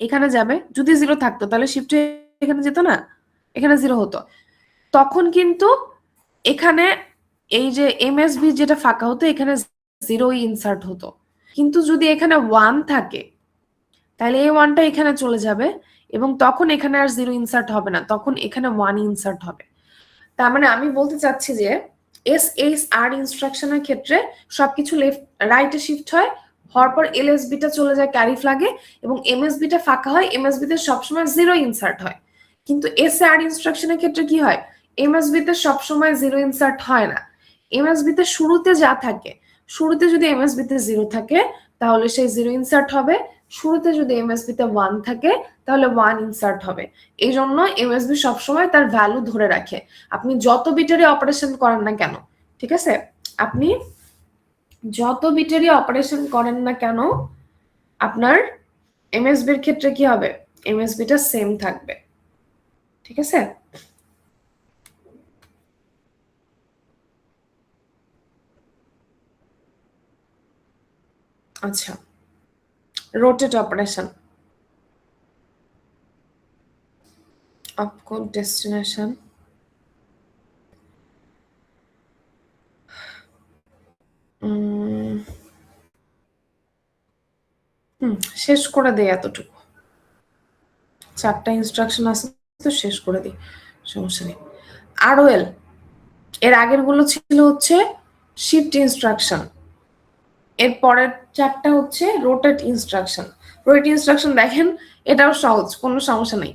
এখানে যাবে। যদি 0 থাকতো তাহলে শিফট হয়ে এখানে যেত না, এখানে 0 হতো। তখন কিন্তু এখানে এই যে এমএসবি যেটা ফাঁকা হতো, এখানে 0 ইনসার্ট হতো। কিন্তু যদি এখানে 1 থাকে, তাহলে এই 1টা এখানে চলে যাবে এবং তখন এখানে আর 0 ইনসার্ট হবে না, তখন এখানে 1 ইনসার্ট হবে। তার মানে আমি বলতে চাচ্ছি যে SHR ইনস্ট্রাকশনের ক্ষেত্রে সবকিছু লেফট রাইটে শিফট হয়, হওয়ার পর এলএসবি টা চলে যায় ক্যারি ফ্ল্যাগে এবং এমএসবি টা ফাঁকা হয়, এমএসবি তে সবসময় 0 ইনসার্ট হয়। কিন্তু SAR ইনস্ট্রাকশনের ক্ষেত্রে কি হয়, এমএসবি তে সবসময় 0 ইনসার্ট হয় না। এমএসবি তে শুরুতে যা থাকে, শুরুতে যদি এমএসবি তে 0 থাকে তাহলে সেই 0 ইনসার্ট হবে, শুরুতে যদি এমএসবি তে 1 থাকে তাহলে 1 ইনসার্ট হবে। এই জন্য এমএসবি সবসময় তার ভ্যালু ধরে রাখে, আপনি যত বিটারই অপারেশন করেন না কেন, ঠিক আছে, আপনি যত বিটারই অপারেশন করেন না কেন, আপনার এমএসবির ক্ষেত্রে কি হবে, এমএসবিটা সেম থাকবে, ঠিক আছে? আচ্ছা, রোটেট অপারেশন, opcode destination, শেষ করে দেই এতটুকু, 4টা ইনস্ট্রাকশন আছে তো শেষ করে দিই, সমস্যা নেই। ROL এর আগের গুলো ছিল হচ্ছে শিফট ইনস্ট্রাকশন, এর পরের 4টা হচ্ছে রোটেট ইনস্ট্রাকশন। রোটেট ইনস্ট্রাকশন দেখেন এটাও সহজ, কোনো সমস্যা নেই।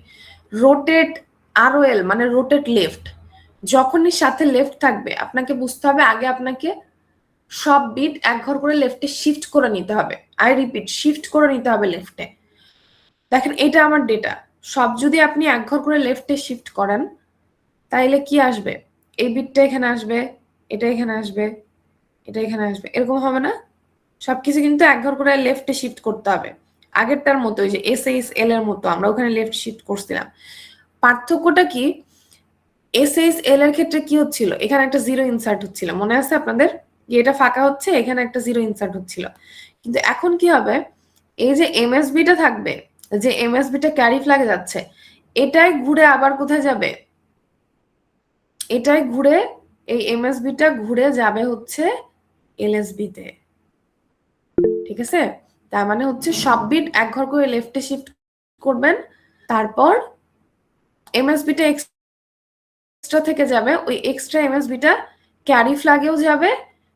রোটেট ROL মানে রোটেট লেফট, যখনই সাথে লেফট থাকবে আপনাকে বুঝতে হবে আগে আপনাকে সব বিট এক ঘর করে লেফটে শিফট করে নিতে হবে। আই রিপিট, শিফট করে নিতে হবে লেফটে। দেখেন এটা আমার ডেটা, সব যদি আপনি এক ঘর করে লেফটে শিফট করেন তাইলে কি আসবে, এই বিটটা এখানে আসবে, এটা এখানে আসবে, এটা এখানে আসবে, এরকম হবে না? সবকিছু কিন্তু এক ঘর করে লেফটে শিফট করতে হবে, আগেরটার মতো, ওই যে SHL এর মতো আমরা ওখানে লেফট শিফট করছিলাম। পার্থক্যটা কি, SHL এর ক্ষেত্রে কি হচ্ছিল, এখানে একটা জিরো ইনসার্ট হচ্ছিল, মনে আছে আপনাদের, যে এটা ফাঁকা হচ্ছে, এখানে একটা জিরো ইনসার্ট হচ্ছিল। কিন্তু এখন কি হবে, এই যে MSBটা থাকবে, যে MSBটা ক্যারি ফ্ল্যাগে যাচ্ছে, এটাই ঘুরে আবার কোথায় যাবে, এটাই ঘুরে, এই MSBটা ঘুরে যাবে হচ্ছে LSB তে, ঠিক আছে? তার মানে হচ্ছে সব বিট এক ঘর করে লেফটে শিফট করবেন, তারপর MSBটা এক্সট্রা থেকে যাবে, ওই এক্সট্রা MSBটা ক্যারি ফ্ল্যাগেও যাবে,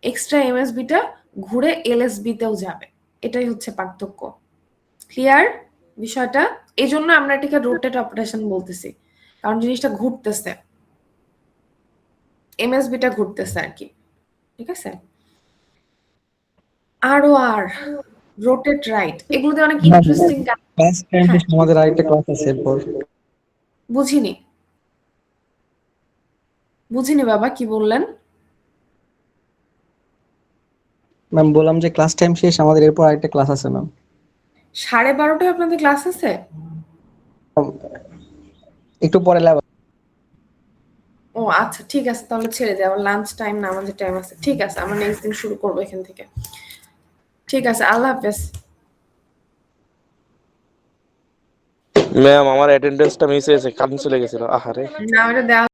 এক্সট্রা MSBটা ঘুরে LSB তেও যাবে, এটাই হচ্ছে পার্থক্য। ক্লিয়ার বিষয়টা? এই জন্য আমরা এটাকে রোটেট অপারেশন বলতেছি, কারণ জিনিসটা ঘুরতেছে, MSBটা ঘুরতেছে আর কি, ঠিক আছে? ROR রোটেট রাইট, এগুলোতে অনেক ইন্টারেস্টিং। ক্লাস 10 শেষে আমাদের আরেকটা ক্লাস আছে এরপর। বুঝিনি বাবা, কি বললেন? ম্যাম বললাম যে ক্লাস টাইম শেষ, আমাদের এরপর আরেকটা ক্লাস আছে ম্যাম। 12:30টায় আপনাদের ক্লাস আছে? একটু পরে ল্যাব। ও আচ্ছা, ঠিক আছে, তাহলে ছেড়ে দেয়, আমার লাঞ্চ টাইম না, আমাদের টাইম আছে, ঠিক আছে, আমরা নেক্সট দিন শুরু করবো এখান থেকে। ঠিক আছে, আল্লাহ হাফেজ। ম্যাম আমার অ্যাটেন্ডেন্সটা মিস হয়েছে, কারেন্ট চলে গেছিল, আহারে। না, ওটা দেওয়া